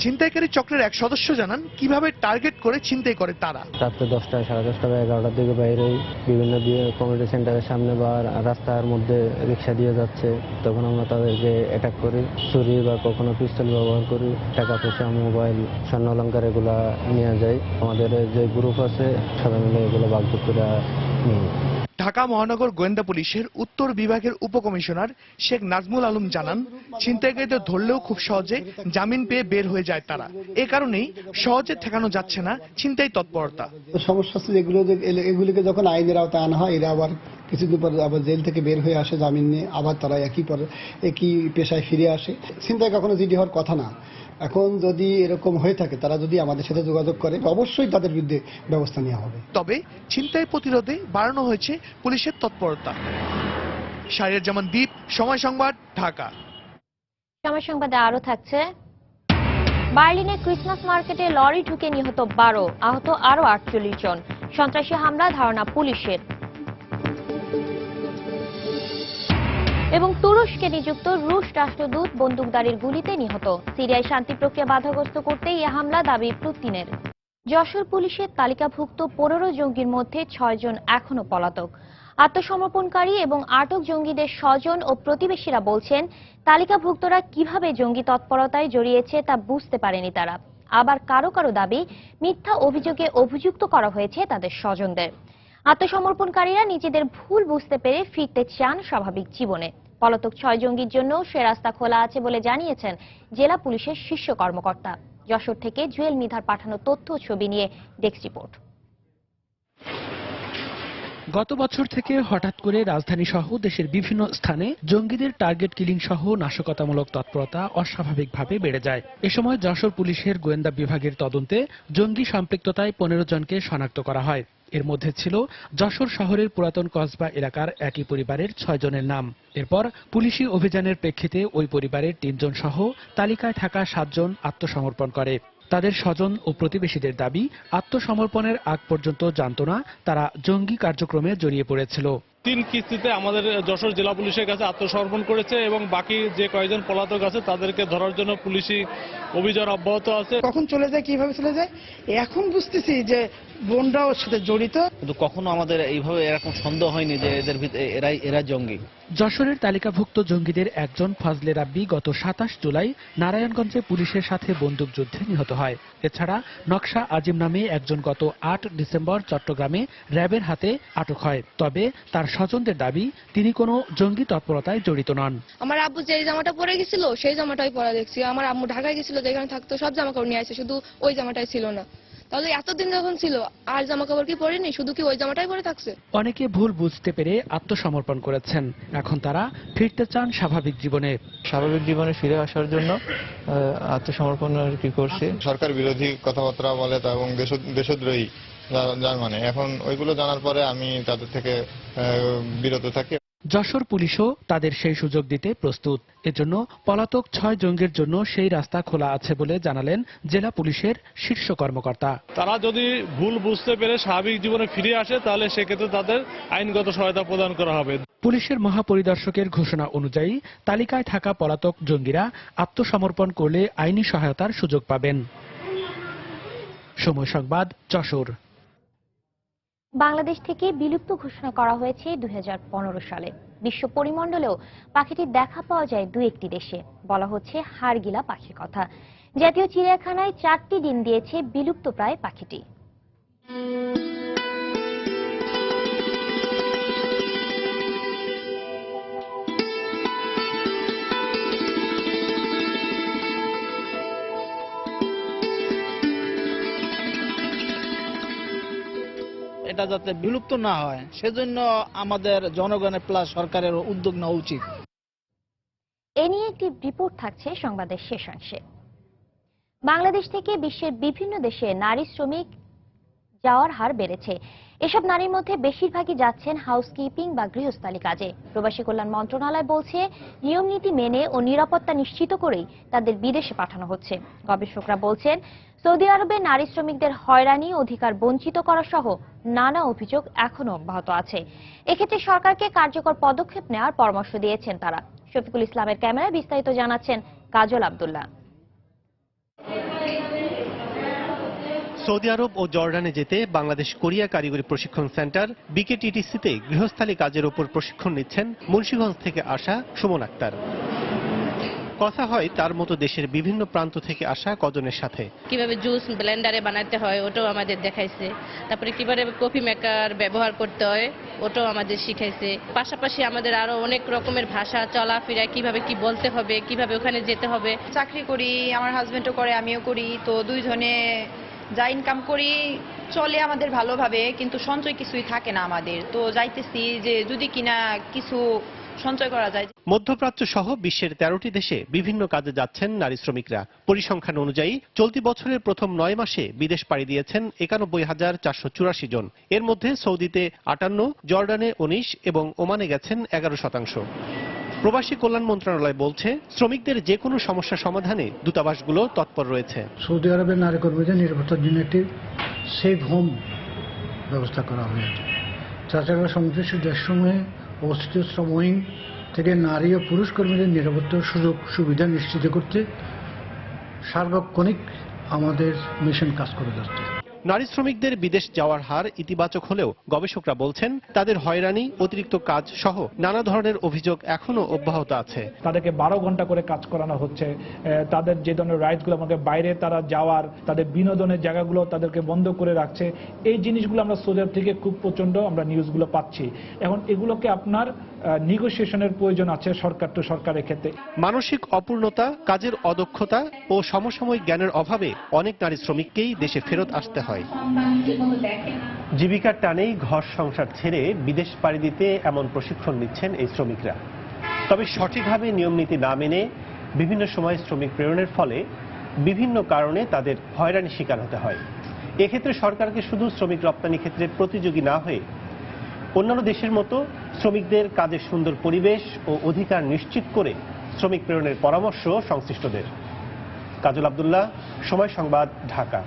ছিনতাইকারী চক্রের এক সদস্য জানান কিভাবে টার্গেট করে ছিনতাই করে তারা। রাত্রে 10টা, 10:30 বা 11টার দিকে বাইরে বিভিন্ন কমিউনিটি সেন্টারের সামনে বা রাস্তার মধ্যে রিক্সা দিয়ে যাচ্ছে, তখন আমরা তাদেরকে অ্যাটাক করি, ছুরি বা কখনো পিস্তল ব্যবহার করি। টাকা পয়সা, মোবাইল, স্বর্ণ অলংকার এগুলা নিয়ে যাই। আমাদের যে গ্রুপ আছে সবাই মিলে এগুলো ভাগ করে নিই। ঢাকা মহানগর গোয়েন্দা পুলিশের উত্তর বিভাগের উপকমিশনার শেখ নাজমুল আলম জানান, ছিনতাইকারীদের ধরলেও খুব সহজে জামিন পেয়ে বের হয়ে যায় তারা। এ কারণেই সহজে ঠেকানো যাচ্ছে না ছিনতাই তৎপরতা। সমস্যা হচ্ছে এগুলিকে যখন আইনের আওতায় আনা হয়, এরা আবার কিছুদিন পর আবার জেল থেকে বের হয়ে আসে জামিন নিয়ে, আবার তারা একই পেশায় ফিরে আসে। ছিনতাই কখনো জিডি হওয়ার কথা না। এখন যদি এরকম হয়ে থাকে, তারা যদি আমাদের সাথে যোগাযোগ করে, অবশ্যই তাদের বিরুদ্ধে ব্যবস্থা নেওয়া হবে। তবে ছিনতাই প্রতিরোধে বাড়ানো হয়েছে পুলিশের তৎপরতা। শাহরিয়ার জামান দ্বীপ, সময় সংবাদ, ঢাকা। সময় সংবাদে আরো থাকছে, বার্লিনে ক্রিসমাস মার্কেটে লরি ঢুকে নিহত 12, আহত আরো 48 জন। সন্ত্রাসী হামলা ধারণা পুলিশের। এবং তুরস্কে নিযুক্ত রুশ রাষ্ট্রদূত বন্দুকধারীর গুলিতে নিহত। সিরিয়ায় শান্তি প্রক্রিয়া বাধাগ্রস্ত করতে এই হামলা দাবি পুতিনের। যশোর পুলিশের তালিকাভুক্ত 15 জঙ্গির মধ্যে 6 জন এখনো পলাতক। আত্মসমর্পণকারী এবং আটক জঙ্গিদের স্বজন ও প্রতিবেশীরা বলছেন, তালিকাভুক্তরা কিভাবে জঙ্গি তৎপরতায় জড়িয়েছে তা বুঝতে পারেনি তারা। আবার কারো কারো দাবি, মিথ্যা অভিযোগে অভিযুক্ত করা হয়েছে তাদের স্বজনদের। আত্মসমর্পণকারীরা নিজেদের ভুল বুঝতে পেরে ফিরতে চান স্বাভাবিক জীবনে। পলাতক 6 জঙ্গির জন্য সে রাস্তা খোলা আছে বলে জানিয়েছেন জেলা পুলিশের শীর্ষ কর্মকর্তা। যশোর থেকে জুয়েল মৃধার পাঠানো তথ্য ও ছবি নিয়ে ডেস্ক রিপোর্ট। গত বছর থেকে হঠাৎ করে রাজধানী সহ দেশের বিভিন্ন স্থানে জঙ্গিদের টার্গেট কিলিং সহ নাশকতামূলক তৎপরতা অস্বাভাবিকভাবে বেড়ে যায়। এ সময় যশোর পুলিশের গোয়েন্দা বিভাগের তদন্তে জঙ্গি সম্পৃক্ততায় 15 জনকে শনাক্ত করা হয়। এর মধ্যে ছিল যশোর শহরের পুরাতন কসবা এলাকার একই পরিবারের 6 জনের নাম। এরপর পুলিশি অভিযানের প্রেক্ষিতে ওই পরিবারের 3 জন সহ তালিকায় থাকা 7 জন আত্মসমর্পণ করে। তাদের স্বজন ও প্রতিবেশীদের দাবি, আত্মসমর্পণের আগ পর্যন্ত জানত না তারা জঙ্গি কার্যক্রমে জড়িয়ে পড়েছিল। 3 কিস্তিতে আমাদের যশোর জেলা পুলিশের কাছে আত্মসমর্পণ করেছে এবং বাকি যে কয়েকজন পলাতক আছে তাদেরকে ধরার জন্য পুলিশি অভিযান অব্যাহত আছে। কখন চলে যায়, কিভাবে চলে যায়, এখন বুঝতেছি যে বোনরা ওর সাথে জড়িত। কিন্তু কখনো আমাদের এইভাবে এরকম সন্দেহ হয়নি যে এরা জঙ্গি। যশোরের তালিকাভুক্ত জঙ্গিদের একজন ফজলে রাব্বি গত 27 জুলাই নারায়ণগঞ্জে পুলিশের সাথে বন্দুকযুদ্ধে নিহত হয়। এছাড়া নকশা আজিম নামে একজন গত 8 ডিসেম্বর চট্টগ্রামে র্যাবের হাতে আটক হয়। তবে তার স্বজনদের দাবি, তিনি কোনো জঙ্গি তৎপরতায় জড়িত নন। আমার আব্বু যে জামাটা পরে গেছিল সেই জামাটাই পরা দেখছি। আমার আম্মু ঢাকায় গেছিল, যেখানে থাকতো সব জামা কাপড় নিয়ে আসে, শুধু ওই জামাটাই ছিল না। তাহলে এতদিন যখন ছিল আর জামা কাপড় কি পরেনি, শুধু কি ওই জামাটাই পরে থাকছে? অনেকে ভুল বুঝতে পেরে আত্মসমর্পণ করেছেন। এখন তারা ফিরতে চান স্বাভাবিক জীবনে। স্বাভাবিক জীবনে ফিরে আসার জন্য আত্মসমর্পণ কি করছে। সরকার বিরোধী কথাবার্তা বলে এবং দেশদ্রোহী যার মানে, এখন ওইগুলো জানার পরে আমি তাদের থেকে বিরত থাকি। যশোর পুলিশও তাদের সেই সুযোগ দিতে প্রস্তুত। এজন্য পলাতক 6 জঙ্গির জন্য সেই রাস্তা খোলা আছে বলে জানালেন জেলা পুলিশের শীর্ষ কর্মকর্তা। তারা যদি ভুল বুঝতে পেরে স্বাভাবিক জীবনে ফিরে আসে তাহলে সেক্ষেত্রে তাদের আইনগত সহায়তা প্রদান করা হবে। পুলিশের মহাপরিদর্শকের ঘোষণা অনুযায়ী তালিকায় থাকা পলাতক জঙ্গিরা আত্মসমর্পণ করলে আইনি সহায়তার সুযোগ পাবেন। সময় সংবাদ, যশোর। বাংলাদেশ থেকে বিলুপ্ত ঘোষণা করা হয়েছে 2015 সালে। বিশ্ব পরিমণ্ডলেও পাখিটির দেখা পাওয়া যায় 2-1টি দেশে। বলা হচ্ছে হাড়গিলা পাখির কথা। জাতীয় চিড়িয়াখানায় 4টি ডিম দিয়েছে বিলুপ্ত প্রায় পাখিটি। এটা যাতে বিলুপ্ত না হয় সেজন্য আমাদের জনগণের প্লাস সরকারের উদ্যোগ নেওয়া উচিত। এ নিয়ে একটি রিপোর্ট থাকছে সংবাদের শেষাংশে। বাংলাদেশ থেকে বিশ্বের বিভিন্ন দেশে নারী শ্রমিক যাওয়ার হার বেড়েছে। এসব নারীর মধ্যে বেশিরভাগই যাচ্ছেন হাউসকিপিং বা গৃহস্থালী কাজে। প্রবাসী কল্যাণ মন্ত্রণালয় বলছে, নিয়ম নীতি মেনে ও নিরাপত্তা নিশ্চিত করেই তাদের বিদেশে পাঠানো হচ্ছে। গবেষকরা বলছেন, সৌদি আরবে নারী শ্রমিকদের হয়রানি, অধিকার বঞ্চিত করা সহ নানা অভিযোগ এখনো অব্যাহত আছে। এক্ষেত্রে সরকারকে কার্যকর পদক্ষেপ নেওয়ার পরামর্শ দিয়েছেন তারা। শফিকুল ইসলামের ক্যামেরায় বিস্তারিত জানাচ্ছেন কাজল আব্দুল্লাহ। সৌদি আরব ও জর্ডানে যেতে বাংলাদেশ কোরিয়া কারিগরি প্রশিক্ষণ সেন্টার বিকেটিটিসিতে গৃহস্থালী কাজের উপর প্রশিক্ষণ নিচ্ছেন মুন্সিগঞ্জ থেকে আসা সুমন আক্তার। কথা হয় তার মতো দেশের বিভিন্ন প্রান্ত থেকে আসা কজনের সাথে। কিভাবে জুস ব্লেন্ডারে বানাতে হয় ওটাও আমাদের দেখাইছে, তারপরে কিভাবে কফি মেকার ব্যবহার করতে হয় ওটাও আমাদের শিখাইছে। পাশাপাশি আমাদের আরো অনেক রকমের ভাষা, চলাফেরা, কিভাবে কি বলতে হবে, কিভাবে ওখানে যেতে হবে। চাকরি করি, আমার হাজবেন্ডও করে, আমিও করি, তো দুইজনে যা ইনকাম করি চলে আমাদের ভালোভাবে, কিন্তু সঞ্চয় কিছুই থাকে না আমাদের। তো যাইতেছি যে যদি কিনা কিছু সঞ্চয় করা যায়। মধ্যপ্রাচ্য সহ বিশ্বের 13টি দেশে বিভিন্ন কাজে যাচ্ছেন নারী শ্রমিকরা। পরিসংখ্যান অনুযায়ী চলতি বছরের প্রথম 9 মাসে বিদেশ পাড়ি দিয়েছেন 91,484 জন। এর মধ্যে সৌদিতে 58, জর্ডানে 19 এবং ওমানে গেছেন 11%। প্রবাসী কল্যাণ মন্ত্রণালয় বলছে, শ্রমিকদের যে কোনো সমস্যা সমাধানে দূতাবাসগুলো তৎপর রয়েছে। সৌদি আরবের নারী কর্মীদের নিরাপত্তার জন্য একটি সেফ হোম ব্যবস্থা করা হয়েছে। তাছাড়া সংশ্লিষ্ট দেশসমূহে অবস্থিত শ্রম উইং থেকে নারী ও পুরুষ কর্মীদের নিরাপত্তার সুযোগ সুবিধা নিশ্চিত করতে সার্বক্ষণিক আমাদের মিশন কাজ করে যাচ্ছে। নারী শ্রমিকদের বিদেশ যাওয়ার হার ইতিবাচক হলেও গবেষকরা বলছেন, তাদের হয়রানি, অতিরিক্ত কাজ সহ নানা ধরনের অভিযোগ এখনো অব্যাহত আছে। তাদেরকে 12 ঘন্টা করে কাজ করানো হচ্ছে, তাদের যে ধরনের রাইটসগুলো আমাদের বাইরে তারা যাওয়ার, তাদের বিনোদনের জায়গাগুলো তাদেরকে বন্ধ করে রাখছে। এই জিনিসগুলো আমরা সৌদি আরব থেকে খুব প্রচন্ড আমরা নিউজগুলো পাচ্ছি। এখন এগুলোকে আপনার নেগোসিয়েশনের প্রয়োজন আছে সরকার টু সরকারের ক্ষেত্রে। মানসিক অপূর্ণতা, কাজের অদক্ষতা ও সমসাময়িক জ্ঞানের অভাবে অনেক নারী শ্রমিককেই দেশে ফেরত আসতে হয়। জীবিকার টানেই ঘর সংসার ছেড়ে বিদেশ পাড়ি দিতে এমন প্রশিক্ষণ নিচ্ছেন এই শ্রমিকরা। তবে সঠিকভাবে নিয়ম নীতি না মেনে বিভিন্ন সময় শ্রমিক প্রেরণের ফলে বিভিন্ন কারণে তাদের হয়রানির শিকার হতে হয়। এক্ষেত্রে সরকারকে শুধু শ্রমিক রপ্তানি ক্ষেত্রে প্রতিযোগী না হয়ে অন্যান্য দেশের মতো শ্রমিকদের কাজের সুন্দর পরিবেশ ও অধিকার নিশ্চিত করে শ্রমিক প্রেরণের পরামর্শ সংশ্লিষ্টদের। কাজল আব্দুল্লাহ, সময় সংবাদ, ঢাকা।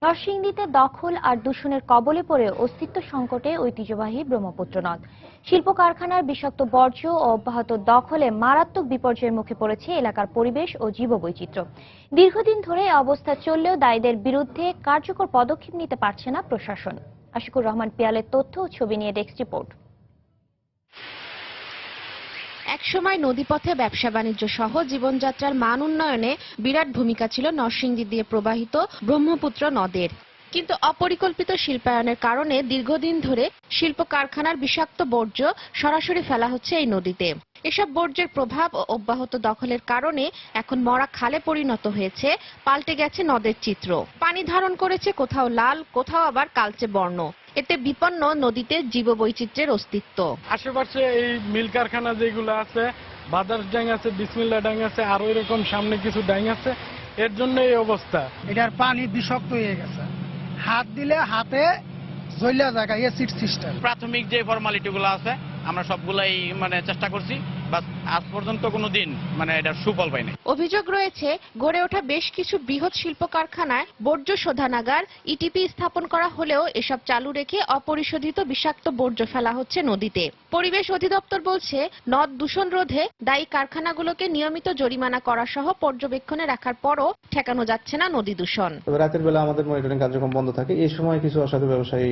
নরসিংদীতে দখল আর দূষণের কবলে পড়ে অস্তিত্ব সংকটে ঐতিহ্যবাহী ব্রহ্মপুত্র নদ। শিল্প কারখানার বিষাক্ত বর্জ্য ও অব্যাহত দখলে মারাত্মক বিপর্যয়ের মুখে পড়েছে এলাকার পরিবেশ ও জীববৈচিত্র্য। দীর্ঘদিন ধরে এই অবস্থা চললেও দায়ীদের বিরুদ্ধে কার্যকর পদক্ষেপ নিতে পারছে না প্রশাসন। আশিকুর রহমান পিয়ালের তথ্য ও ছবি নিয়ে ডেস্ক রিপোর্ট। একসময় নদীপথে ব্যবসা বাণিজ্য সহ জীবনযাত্রার মান উন্নয়নে বিরাট ভূমিকা ছিল নরসিংদী দিয়ে প্রবাহিত ব্রহ্মপুত্র নদের। কিন্তু অপরিকল্পিত শিল্পায়নের কারণে দীর্ঘদিন ধরে শিল্প কারখানার বিষাক্ত বর্জ্য সরাসরি ফেলা হচ্ছে এই নদীতে। এসব বর্জ্যের প্রভাব ও অব্যাহত দখলের কারণে এখন মরা খালে পরিণত হয়েছে, পাল্টে গেছে নদের চিত্র। পানি ধারণ করেছে কোথাও লাল, কোথাও আবার কালচে বর্ণ। এতে বিপন্ন নদীতে জীববৈচিত্র্যের অস্তিত্ব। আশেপাশে এই মিল কারখানা যেগুলো আছে, বাজার ড্যাং আছে, বিসমিল্লা ড্যাং আছে, আরো এরকম সামনে কিছু ড্যাং আছে, এর জন্য এই অবস্থা। এটার পানি বিষাক্ত হয়ে গেছে, হাত দিলে হাতে জ্বলা জায়গা অ্যাসিড সিস্টেম। প্রাথমিক যে ফর্মালিটি গুলো আছে আমরা সবগুলাই চেষ্টা করছি, বাস আজ পর্যন্ত কোনো দিন এটা সুফল পাইনি। অভিযোগ রয়েছে গড়ে ওঠা বেশ কিছু বৃহৎ শিল্প কারখানায় বর্জ্য শোধনাগার, ইটিপি স্থাপন করা হলেও এসব চালু রেখে অপরিশোধিত বিষাক্ত বর্জ্য ফেলা হচ্ছে নদীতে। পরিবেশ অধিদপ্তর বলছে, নদ দূষণ রোধে দায়ী কারখানাগুলোকে নিয়মিত জরিমানা করা সহ পর্যবেক্ষণে রাখার পরও ঠেকানো যাচ্ছে না নদী দূষণ। রাতের বেলা আমাদের মনিটরিং কার্যক্রম বন্ধ থাকে, এই সময় কিছু অসাধু ব্যবসায়ী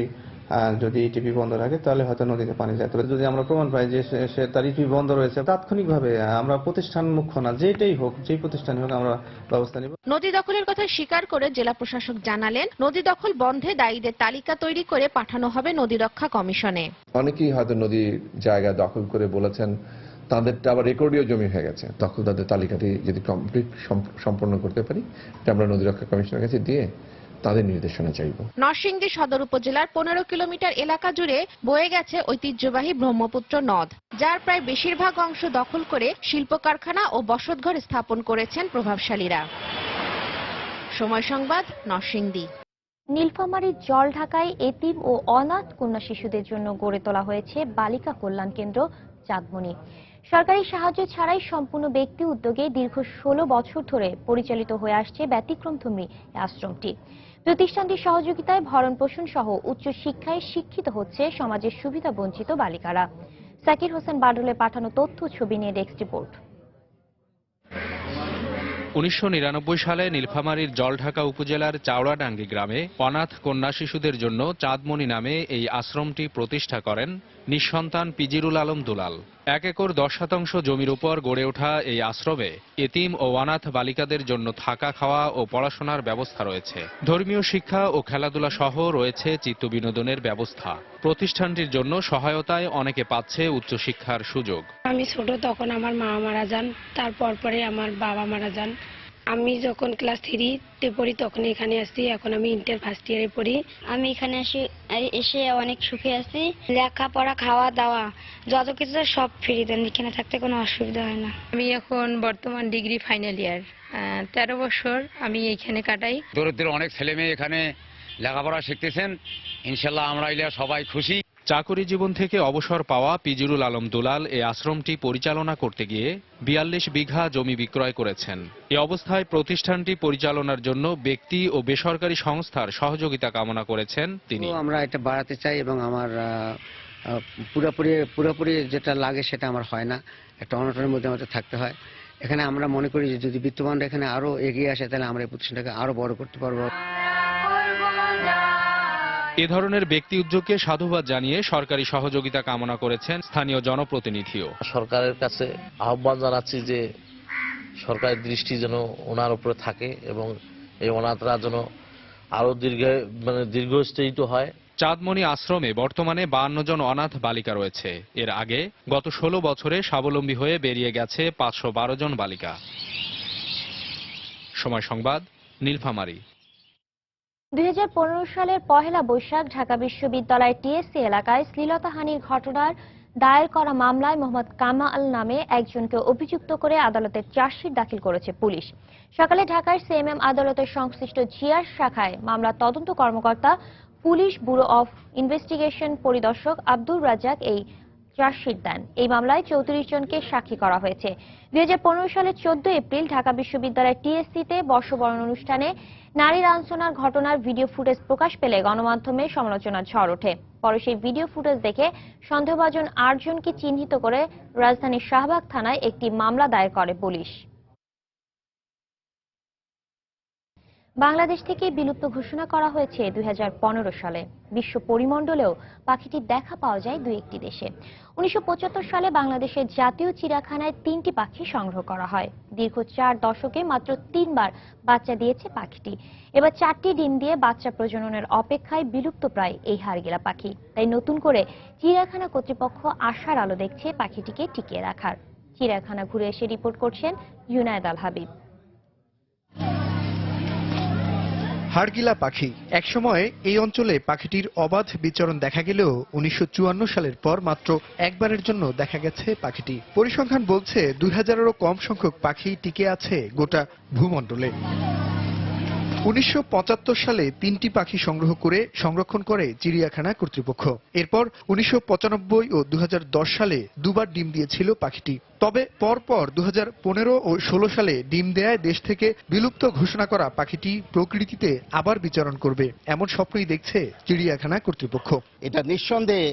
যদি ইটিপি বন্ধ রাখে তাহলে হয়তো নদীতে পানি যায়। তবে যদি আমরা প্রমাণ পাই যে সে তার ইটিপি বন্ধ রয়েছে, তাৎক্ষণিকভাবে আমরা প্রতিষ্ঠান মুখ্য না, যেটাই হোক, যেই প্রতিষ্ঠানই হোক, আমরা ব্যবস্থা নিব। নদী দখলের কথা স্বীকার করে জেলা প্রশাসক জানালেন, নদী দখল বন্ধে দায়ীদের তালিকা তৈরি করে পাঠানো হবে নদী রক্ষা কমিশনে। অনেকেই হয়তো নদীর জায়গা দখল করে বলেছেন, তাদেরটা আবার রেকর্ডীয় জমি হয়ে গেছে। দখলদারদের তালিকাটি যদি কমপ্লিট সম্পন্ন করতে পারি, আমরা নদী রক্ষা কমিশনের কাছে দিয়ে তাদের নির্দেশনা চাইব। নরসিংদী সদর উপজেলার 15 কিলোমিটার এলাকা জুড়ে বয়ে গেছে ঐতিহ্যবাহী ব্রহ্মপুত্র নদ, যার প্রায় বেশিরভাগ অংশ দখল করে শিল্প কারখানা ও বসতঘর স্থাপন করেছেন প্রভাবশালীরা। সময় সংবাদ, নরসিংদী। নীলফামারীর জলঢাকায় এতিম ও অনাথ কন্যা শিশুদের জন্য গড়ে তোলা হয়েছে বালিকা কল্যাণ কেন্দ্র চাঁদমণি। সরকারি সাহায্য ছাড়াই সম্পূর্ণ ব্যক্তি উদ্যোগে দীর্ঘ 16 বছর ধরে পরিচালিত হয়ে আসছে ব্যতিক্রমধর্মী এই আশ্রমটি। প্রতিষ্ঠানটির সহযোগিতায় ভরণ পোষণ সহ উচ্চ শিক্ষায় শিক্ষিত হচ্ছে সমাজের সুবিধা বঞ্চিত বালিকারা। সাকির হোসেন বাডলের পাঠানো তথ্য ছবি নিয়ে ডেস্ক রিপোর্ট। 1999 সালে নীলফামারীর জলঢাকা উপজেলার চাওড়াডাঙ্গি গ্রামে অনাথ কন্যা শিশুদের জন্য চাঁদমণি নামে এই আশ্রমটি প্রতিষ্ঠা করেন নিঃসন্তান পিজিরুল আলম দুলাল। 1 একর 10% জমির উপর গড়ে ওঠা এই আশ্রমে এতিম ও অনাথ বালিকাদের জন্য থাকা, খাওয়া ও পড়াশোনার ব্যবস্থা রয়েছে। ধর্মীয় শিক্ষা ও খেলাধুলা সহ রয়েছে চিত্ত বিনোদনের ব্যবস্থা। প্রতিষ্ঠানটির জন্য সহায়তায় অনেকে পাচ্ছে উচ্চশিক্ষার সুযোগ। আমি ছোট তখন আমার মা মারা যান, তারপর পরে আমার বাবা মারা যান। আমি যখন ক্লাস 3-তে পড়ি তখন এখানে আসি, এখন আমি ইন্টার ফার্স্ট ইয়ারে পড়ি। আমি এখানে এসে অনেক সুখে আছি। লেখাপড়া, খাওয়া দাওয়া যত কিছু সব ফ্রি দেন, এখানে থাকতে কোনো অসুবিধা হয় না। আমি এখন বর্তমান ডিগ্রি ফাইনাল ইয়ার, 13 বছর আমি এইখানে কাটাই। দরিদ্র অনেক ছেলে মেয়ে এখানে লেখাপড়া শিখতেছেন, ইনশাল্লাহ আমরা সবাই খুশি। চাকরি জীবন থেকে অবসর পাওয়া পিজিরুল আলম দুলাল এই আশ্রমটি পরিচালনা করতে গিয়ে 42 বিঘা জমি বিক্রয় করেছেন। এ অবস্থায় প্রতিষ্ঠানটি পরিচালনার জন্য ব্যক্তি ও বেসরকারি সংস্থার সহযোগিতা কামনা করেছেন তিনি। আমরা এটা বাড়াতে চাই এবং আমার পুরোপুরি যেটা লাগে সেটা আমার হয় না, একটা অনটনের মধ্যে আমাদের থাকতে হয়। এখানে আমরা মনে করি যে যদি বিত্তবানরা এখানে আরো এগিয়ে আসে তাহলে আমরা এই প্রতিষ্ঠানটাকে আরো বড় করতে পারবো। এ ধরনের ব্যক্তি উদ্যোগকে সাধুবাদ জানিয়ে সরকারি সহযোগিতা কামনা করেছেন স্থানীয় জনপ্রতিনিধিও। সরকারের কাছে আহ্বান জানাচ্ছি যে সরকারের দৃষ্টি যেন ওনার উপরে থাকে এবং এই অনাথরা যেন আরো দীর্ঘস্থায়িত হয়। চাঁদমণি আশ্রমে বর্তমানে 52 জন অনাথ বালিকা রয়েছে। এর আগে গত 16 বছরে স্বাবলম্বী হয়ে বেরিয়ে গেছে 512 জন বালিকা। সময় সংবাদ, নীলফামারী। 2015 সালের 1 বৈশাখ ঢাকা বিশ্ববিদ্যালয়ের টিএসসি এলাকায় শ্লীলতাহানির ঘটনার দায়ের করা মামলায় মোহাম্মদ কামাল নামে একজনকে অভিযুক্ত করে আদালতে চার্জশিট দাখিল করেছে পুলিশ। সকালে ঢাকার সিএমএম আদালতের সংশ্লিষ্ট জিআর শাখায় মামলার তদন্ত কর্মকর্তা পুলিশ ব্যুরো অফ ইনভেস্টিগেশন পরিদর্শক আব্দুর রাজ্জাক এই চার্জশিট দেন। এই মামলায় 34 জনকে সাক্ষী করা হয়েছে। 2015 সালের 14 এপ্রিল ঢাকা বিশ্ববিদ্যালয়ের টিএসসিতে বর্ষবরণ অনুষ্ঠানে নারী লাঞ্ছনার ঘটনার ভিডিও ফুটেজ প্রকাশ পেলে গণমাধ্যমে সমালোচনার ঝড় ওঠে। পরে সেই ভিডিও ফুটেজ দেখে সন্দেহভাজন 8 জনকে চিহ্নিত করে রাজধানীর শাহবাগ থানায় একটি মামলা দায়ের করে পুলিশ। বাংলাদেশ থেকে বিলুপ্ত ঘোষণা করা হয়েছে 2015 সালে। বিশ্ব পরিমণ্ডলেও পাখিটির দেখা পাওয়া যায় 2-1টি দেশে। 1975 সালে বাংলাদেশের জাতীয় চিড়িয়াখানায় 3টি পাখি সংগ্রহ করা হয়। দীর্ঘ 4 দশকে মাত্র 3 বার বাচ্চা দিয়েছে পাখিটি। এবার 4টি ডিম দিয়ে বাচ্চা প্রজননের অপেক্ষায় বিলুপ্ত প্রায় এই হাড়গিলা পাখি। তাই নতুন করে চিড়িয়াখানা কর্তৃপক্ষ আশার আলো দেখছে পাখিটিকে টিকিয়ে রাখার। চিড়িয়াখানা ঘুরে এসে রিপোর্ট করছেন জুনায়েদ আল হাবিব। হাড়গিলা পাখি একসময় এই অঞ্চলে পাখিটির অবাধ বিচরণ দেখা গেলেও 1954 সালের পর মাত্র একবারের জন্য দেখা গেছে পাখিটি। পরিসংখ্যান বলছে 2000-এরও কম সংখ্যক পাখি টিকে আছে গোটা ভূমণ্ডলে। 1975 সালে 3টি পাখি সংরক্ষণ করে চিড়িয়াখানা কর্তৃপক্ষ। এরপর 1995 ও 2010 সালে 2বার ডিম দিয়েছিল পাখিটি। তবে পরপর 2015 ও 16 সালে ডিম দেয়ায় দেশ থেকে বিলুপ্ত ঘোষণা করা পাখিটি প্রকৃতিতে আবার বিচরণ করবে এমন স্বপ্নই দেখছে চিড়িয়াখানা কর্তৃপক্ষ। এটা নিঃসন্দেহে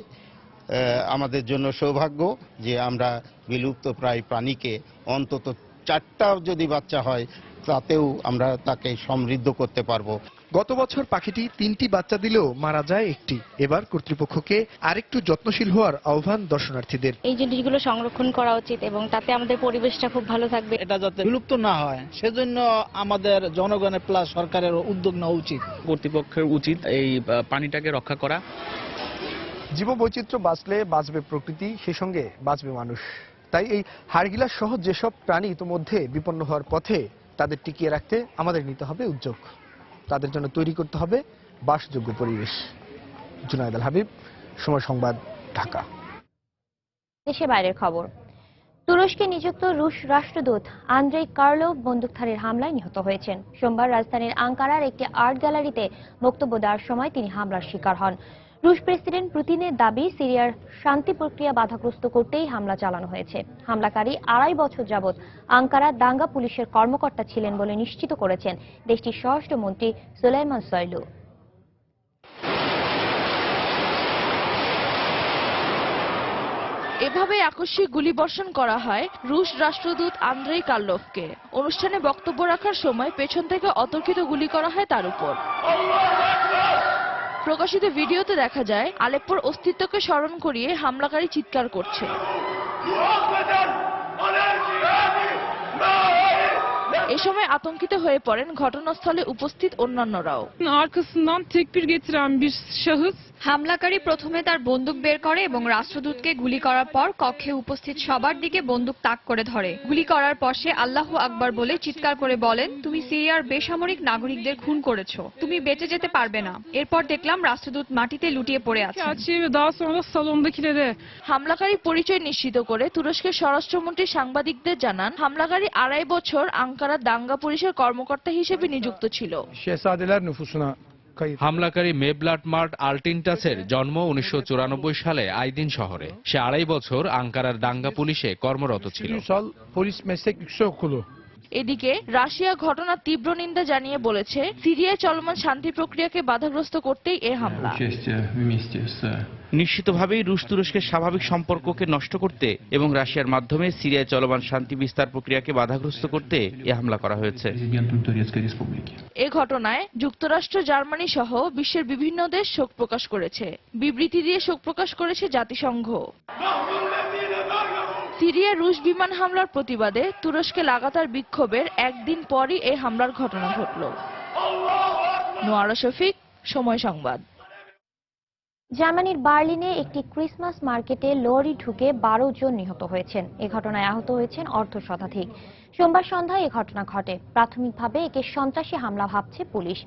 আমাদের জন্য সৌভাগ্য যে আমরা বিলুপ্ত প্রায় প্রাণীকে অন্তত 4টা যদি বাচ্চা হয় তাতেও আমরা তাকে সমৃদ্ধ করতে পারবো। গত বছর পাখিটি 3টি বাচ্চা দিলেও মারা যায় একটি। এবার কর্তৃপক্ষকে আরেকটু যত্নশীল হওয়ার আহ্বান দর্শনার্থীদের। এই জিনিসগুলো সংরক্ষণ করা উচিত এবং তাতে আমাদের পরিবেশটা খুব ভালো থাকবে। এটা যাতে বিলুপ্ত না হয় সেজন্য আমাদের জনগণের প্লাস সরকারের উদ্যোগ নেওয়া উচিত। কর্তৃপক্ষের উচিত এই প্রাণীটাকে রক্ষা করা। জীববৈচিত্র্য বাঁচলে বাঁচবে প্রকৃতি, সেই সঙ্গে বাঁচবে মানুষ। তাই এই হাড়গিলা সহ যেসব প্রাণী ইতোমধ্যে বিপন্ন হওয়ার পথে তাদের টিকিয়ে রাখতে আমাদের নিতে হবে উদ্যোগ। তাদের জন্য তৈরি করতে হবে বাসযোগ্য পরিবেশ। জুনায়েদ আল হাবিব, সময় সংবাদ, ঢাকা। দেশে বাইরের খবর। তুরস্কে নিযুক্ত রুশ রাষ্ট্রদূত আন্দ্রেই কার্লোভ বন্দুকধারীর হামলায় নিহত হয়েছেন। সোমবার রাজধানীর আঙ্কারার একটি আর্ট গ্যালারিতে বক্তব্য দেওয়ার সময় তিনি হামলার শিকার হন। রুশ প্রেসিডেন্ট পুতিনের দাবি, সিরিয়ার শান্তি প্রক্রিয়া বাধাগ্রস্ত করতেই হামলা চালানো হয়েছে। হামলাকারী 2.5 বছর যাবৎ আঙ্কারার দাঙ্গা পুলিশের কর্মকর্তা ছিলেন বলে নিশ্চিত করেছেন দেশটির স্বরাষ্ট্রমন্ত্রী সুলাইমান সয়লু। এভাবে আকস্মিক গুলিবর্ষণ করা হয় রুশ রাষ্ট্রদূত আন্দ্রেই কার্লোভকে। অনুষ্ঠানে বক্তব্য রাখার সময় পেছন থেকে অতর্কিত গুলি করা হয় তার উপর। প্রকাশিত ভিডিওতে দেখা যায় আলেপ্পোর অস্তিত্বকে স্মরণ করিয়ে হামলাকারী চিৎকার করছে। এ সময় আতঙ্কিত হয়ে পড়েন ঘটনাস্থলে উপস্থিত অন্যান্যরাও। হামলাকারী প্রথমে তার বন্দুক বের করে এবং রাষ্ট্রদূতকে গুলি করার পর কক্ষে উপস্থিত সবার দিকে বন্দুক তাক করে ধরে। গুলি করার পর সে আল্লাহু আকবার বলে চিৎকার করে বলেন, তুমি সিরিয়ার বেসামরিক নাগরিকদের খুন করেছো, তুমি বেঁচে যেতে পারবে না। এরপর দেখলাম রাষ্ট্রদূত মাটিতে লুটিয়ে পড়ে আছে। হামলাকারী পরিচয় নিশ্চিত করে তুরস্কের স্বরাষ্ট্রমন্ত্রী সাংবাদিকদের জানান, হামলাকারী 2.5 বছর আঙ্কারার দাঙ্গা পুলিশের কর্মকর্তা হিসেবে নিযুক্ত ছিল। হামলাকারী মেভলাট মার্ট আলটিনটাসের জন্ম 1994 সালে আইদিন শহরে। সে 2.5 বছর আঙ্কারার দাঙ্গা পুলিশে কর্মরত ছিল। এদিকে রাশিয়া ঘটনার তীব্র নিন্দা জানিয়ে বলেছে, সিরিয়ায় চলমান শান্তি প্রক্রিয়াকে বাধাগ্রস্ত করতেই এ হামলা। নিশ্চিতভাবেই রুশ তুরস্কের স্বাভাবিক সম্পর্ককে নষ্ট করতে এবং রাশিয়ার মাধ্যমে সিরিয়ায় চলমান শান্তি বিস্তার প্রক্রিয়াকে বাধাগ্রস্ত করতে এ হামলা করা হয়েছে। এ ঘটনায় যুক্তরাষ্ট্র, জার্মানি সহ বিশ্বের বিভিন্ন দেশ শোক প্রকাশ করেছে। বিবৃতি দিয়ে শোক প্রকাশ করেছে জাতিসংঘ। সিরিয়া রুশ বিমান হামলার প্রতিবাদে তুরস্কে লাগাতার বিক্ষোভের একদিন পরই এই হামলার ঘটনা ঘটল। নোয়ারা শফিক, সময় সংবাদ। জার্মানির বার্লিনে একটি ক্রিসমাস মার্কেটে লরি ঢুকে 12 জন নিহত হয়েছেন। এ ঘটনায় আহত হয়েছেন অর্ধ শতাধিক। সোমবার সন্ধ্যায় এ ঘটনা ঘটে। প্রাথমিকভাবে একে সন্ত্রাসী হামলা ভাবছে পুলিশ।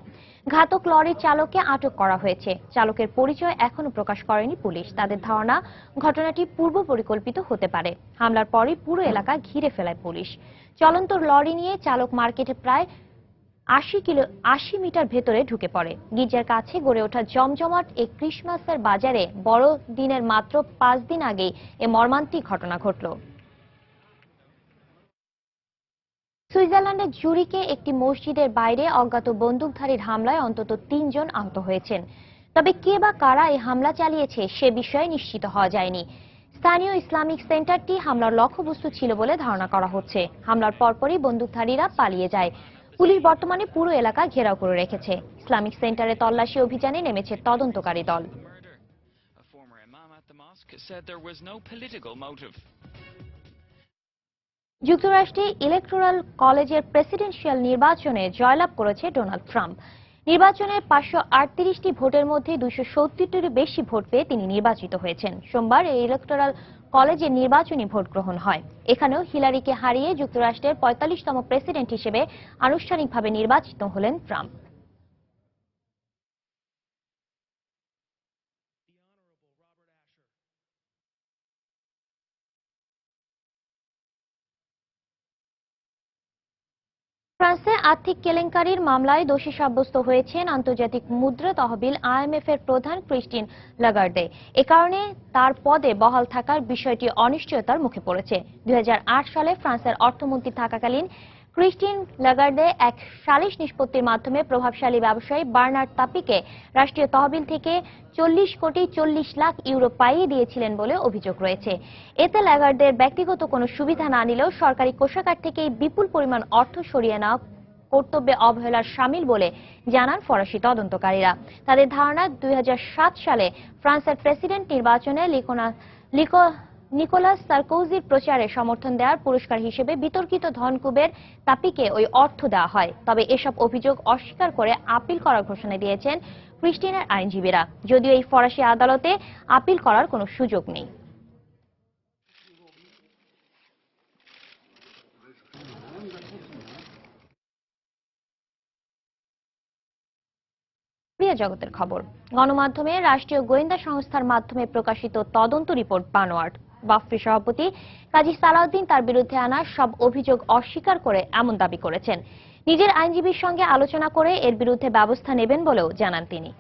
ঘাতক লরির চালককে আটক করা হয়েছে। চালকের পরিচয় এখনো প্রকাশ করেনি পুলিশ। তাদের ধারণা ঘটনাটি পূর্ব পরিকল্পিত হতে পারে। হামলার পরই পুরো এলাকা ঘিরে ফেলায় পুলিশ। চলন্ত লরি নিয়ে চালক মার্কেটে প্রায় 80 মিটার ভেতরে ঢুকে পড়ে। গির্জার কাছে গড়ে ওঠা জমজমাট এই ক্রিসমাসের বাজারে বড় দিনের মাত্র 5 দিন আগেই এ মর্মান্তিক ঘটনা ঘটল। সুইজারল্যান্ডের জুরিকে একটি মসজিদের বাইরে অজ্ঞাত বন্দুকধারীর হামলায় অন্তত 3 জন আহত হয়েছেন। তবে কে বা কারা এই হামলা চালিয়েছে সে বিষয়ে নিশ্চিত হওয়া যায়নি। স্থানীয় ইসলামিক সেন্টারটি হামলার লক্ষ্যবস্তু ছিল বলে ধারণা করা হচ্ছে। হামলার পরপরই বন্দুকধারীরা পালিয়ে যায়। পুলিশ বর্তমানে পুরো এলাকা ঘেরাও করে রেখেছে। ইসলামিক সেন্টারে তল্লাশি অভিযানে নেমেছে তদন্তকারী দল। যুক্তরাষ্ট্রে ইলেকটোরাল কলেজের প্রেসিডেন্সিয়াল নির্বাচনে জয়লাভ করেছে ডোনাল্ড ট্রাম্প। নির্বাচনের 538টি ভোটের মধ্যে 270টির বেশি ভোট পেয়ে তিনি নির্বাচিত হয়েছেন। সোমবার এই ইলেকটোরাল কলেজে নির্বাচনী ভোট গ্রহণ হয়। এখানেও হিলারিকে হারিয়ে যুক্তরাষ্ট্রের 45তম প্রেসিডেন্ট হিসেবে আনুষ্ঠানিকভাবে নির্বাচিত হলেন ট্রাম্প। ফ্রান্সে আর্থিক কেলেঙ্কারির মামলায় দোষী সাব্যস্ত হয়েছেন আন্তর্জাতিক মুদ্রা তহবিল IMF এর প্রধান ক্রিস্টিন লাগার্দে। এ কারণে তার পদে বহাল থাকার বিষয়টি অনিশ্চয়তার মুখে পড়েছে। 2008 সালে ফ্রান্সের অর্থমন্ত্রী থাকাকালীন ক্রিস্টিন লাগার্দে এক সালিশ নিষ্পত্তির মাধ্যমে প্রভাবশালী ব্যবসায়ী বার্নার্ড তাপিকে রাষ্ট্রীয় তহবিল থেকে 40 কোটি 40 লাখ ইউরো পাইয়ে দিয়েছিলেন বলে অভিযোগ রয়েছে। এতে লাগার্দের ব্যক্তিগত কোনো সুবিধা না নিলেও সরকারি কোষাগার থেকে বিপুল পরিমাণ অর্থ সরিয়ে নেওয়া কর্তব্যে অবহেলার শামিল বলে জানান ফরাসি তদন্তকারীরা। তাদের ধারণা 2007 সালে ফ্রান্সের প্রেসিডেন্ট নির্বাচনে নিকোলাস সার্কোজির প্রচারে সমর্থন দেওয়ার পুরস্কার হিসেবে বিতর্কিত ধনকুবের তাপিকে ওই অর্থ দেওয়া হয়। তবে এসব অভিযোগ অস্বীকার করে আপিল করার ঘোষণা দিয়েছেন ক্রিস্টিনের আইনজীবীরা। যদিও এই ফরাসি আদালতে আপিল করার কোনো সুযোগ নেই। ক্রীড়া জগতের খবর। গণমাধ্যমে রাষ্ট্রীয় গোয়েন্দা সংস্থার মাধ্যমে প্রকাশিত তদন্ত রিপোর্ট বানোয়াট। বাফুফে সভাপতি কাজী সালাউদ্দিন তার বিরুদ্ধে আনা সব অভিযোগ অস্বীকার করে এমন দাবি করেছেন। নিজের আইনজীবীর সঙ্গে আলোচনা করে এর বিরুদ্ধে ব্যবস্থা নেবেন বলেও জানান তিনি।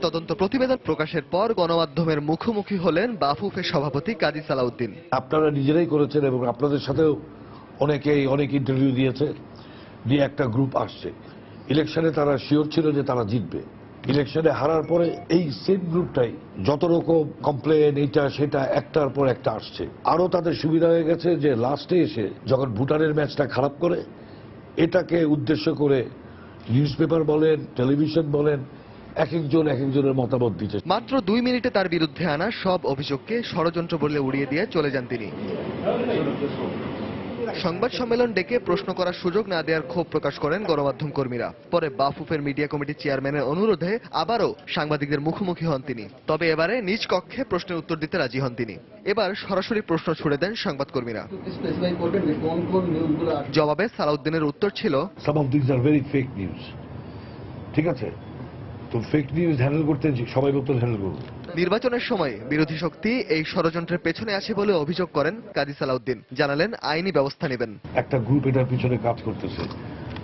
তদন্ত প্রতিবেদন প্রকাশের পর গণমাধ্যমের মুখোমুখি হলেন বাফুফে সভাপতি কাজী সালাউদ্দিন। আপনারা নিজেরাই করেছেন এবং আপনাদের সাথেও অনেক ইন্টারভিউ দিয়েছে, দিয়ে একটা গ্রুপ আসছে। ইলেকশনে তারা শিওর ছিল যে তারা জিতবে। ইলেকশনে হারার পরে এই সেম গ্রুপটাই যত রকম কমপ্লেন এইটা সেটা একটার পর একটা আসছে। আরো তাদের সুবিধা হয়ে গেছে যে লাস্টে এসে যখন ভুটানের ম্যাচটা খারাপ করে এটাকে উদ্দেশ্য করে নিউজ পেপার বলেন, টেলিভিশন বলেন, এক একজনের মতামত দিচ্ছে। মাত্র 2 মিনিটে তার বিরুদ্ধে আনা সব অভিযোগকে ষড়যন্ত্র বলে উড়িয়ে দিয়ে চলে যান তিনি। সংবাদ সম্মেলন ডেকে প্রশ্ন করার সুযোগ না দেওয়ার ক্ষোভ প্রকাশ করেন গণমাধ্যম কর্মীরা। পরে বাফুফের মিডিয়া কমিটির চেয়ারম্যানের অনুরোধে আবারও সাংবাদিকদের মুখোমুখি হন তিনি। তবে এবারে নিজ কক্ষে প্রশ্নের উত্তর দিতে রাজি হন তিনি। এবার সরাসরি প্রশ্ন ছুড়ে দেন সংবাদকর্মীরা। জবাবে সালাউদ্দিনের উত্তর ছিল, some of this are very fake news. ঠিক আছে, তো ফেক নিউজ হ্যান্ডেল করতে সবাই বলতে হ্যান্ডেল করব। নির্বাচনের সময় বিরোধী শক্তি এই ষড়যন্ত্রের পেছনে আছে বলে অভিযোগ করেন কাজী সালাউদ্দিন। জানালেন আইনি ব্যবস্থা নেবেন। একটা গ্রুপ এটার পিছনে কাজ করতেছে।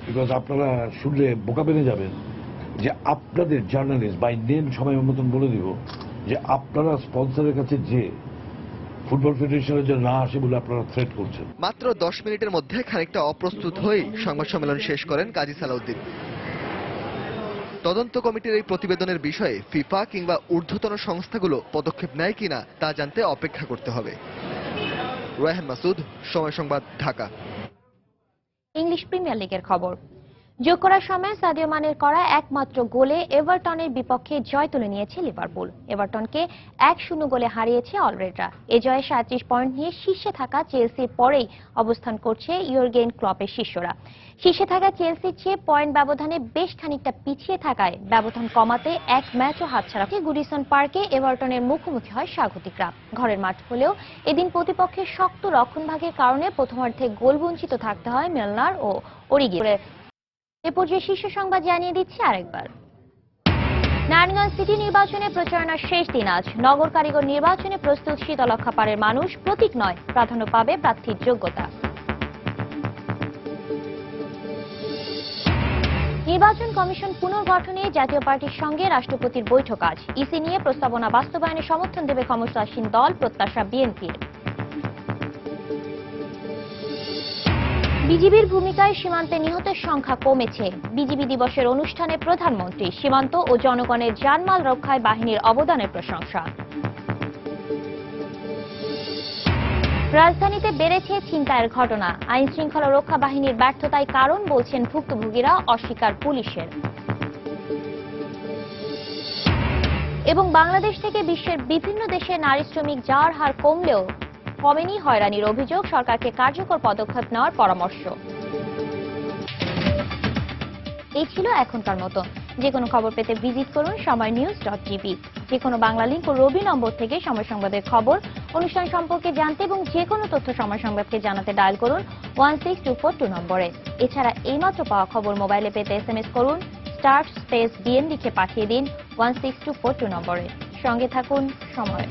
বিকজ আপনারা শুনলে বোকা বেড়ে যাবেন যে আপনাদের জার্নালিস্ট বাই নেম সময় মতন বলে দিব যে আপনারা স্পন্সরের কাছে যে ফুটবল ফেডারেশনের জন্য না আসে বলে আপনারা থ্রেট করছেন। মাত্র 10 মিনিটের মধ্যে খানিকটা অপ্রস্তুত হয়ে সংবাদ সম্মেলন শেষ করেন কাজী সালাউদ্দিন। তদন্ত কমিটির এই প্রতিবেদনের বিষয়ে ফিফা কিংবা ঊর্ধ্বতন সংস্থাগুলো পদক্ষেপ নেয় কিনা তা জানতে অপেক্ষা করতে হবে। রায়হান মাসুদ, সময় সংবাদ, ঢাকা। ইংলিশ প্রিমিয়ার লিগের খবর। যোগ করার সময় সাদিও মানের করা একমাত্র গোলে এভারটনের বিপক্ষে জয় তুলে নিয়েছে লিভারপুল। এভারটনকে 1-0 গোলে হারিয়েছে অলরেডরা। এ জয়ে 37 পয়েন্ট নিয়ে শীর্ষে থাকা চেলসির পরেই অবস্থান করছে ইয়র্গেন ক্লপের শিষ্যরা। শীর্ষে থাকা চেলসির চেয়ে পয়েন্ট ব্যবধানে বেশ খানিকটা পিছিয়ে থাকায় ব্যবধান কমাতে এক ম্যাচও হাতছাড়া। গুডিসন পার্কে এভারটনের মুখোমুখি হয় স্বাগতিকরা। ঘরের মাঠ হলেও এদিন প্রতিপক্ষের শক্ত রক্ষণভাগের কারণে প্রথমার্ধে গোল বঞ্চিত থাকতে হয় মিলনার ও ওরিগি। এ পর্যায়ে শীর্ষ সংবাদ জানিয়ে দিচ্ছি আরেকবার। নারায়ণগঞ্জ সিটি নির্বাচনে প্রচারণার শেষ দিন আজ। নগর কারিগর নির্বাচনে প্রস্তুত শীতলক্ষা পাড়ের মানুষ, প্রতীক নয় প্রাধান্য পাবে প্রার্থীর যোগ্যতা। নির্বাচন কমিশন পুনর্গঠনে জাতীয় পার্টির সঙ্গে রাষ্ট্রপতির বৈঠক আজ। ইসি নিয়ে প্রস্তাবনা বাস্তবায়নে সমর্থন দেবে ক্ষমতাসীন দল, প্রত্যাশা বিএনপির। বিজিবির ভূমিকায় সীমান্তে নিহতের সংখ্যা কমেছে। বিজিবি দিবসের অনুষ্ঠানে প্রধানমন্ত্রী সীমান্ত ও জনগণের জানমাল রক্ষায় বাহিনীর অবদানের প্রশংসা। রাজধানীতে বেড়েছে ছিনতাইয়ের ঘটনা। আইন শৃঙ্খলা রক্ষা বাহিনীর ব্যর্থতায় কারণ বলছেন ভুক্তভোগীরা, অস্বীকার পুলিশের। এবং বাংলাদেশ থেকে বিশ্বের বিভিন্ন দেশে নারী শ্রমিক যাওয়ার হার কমলেও কমেনি হয়রানির অভিযোগ, সরকারকে কার্যকর পদক্ষেপ নেওয়ার পরামর্শ। এই ছিল এখনকার মতো। যে কোনো খবর পেতে ভিজিট করুন সময়নিউজ.gb। যে কোনো বাংলা লিংক ও রবি নম্বর থেকে সময় সংবাদের খবর, অনুষ্ঠান সম্পর্কে জানতে এবং যে কোনো তথ্য সময় সংবাদকে জানাতে ডায়াল করুন 16242 নম্বরে। এছাড়া এইমাত্র পাওয়া খবর মোবাইলে পেতে SMS করুন *BN লিখে পাঠিয়ে দিন 16242 নম্বরে। সঙ্গে থাকুন সময়।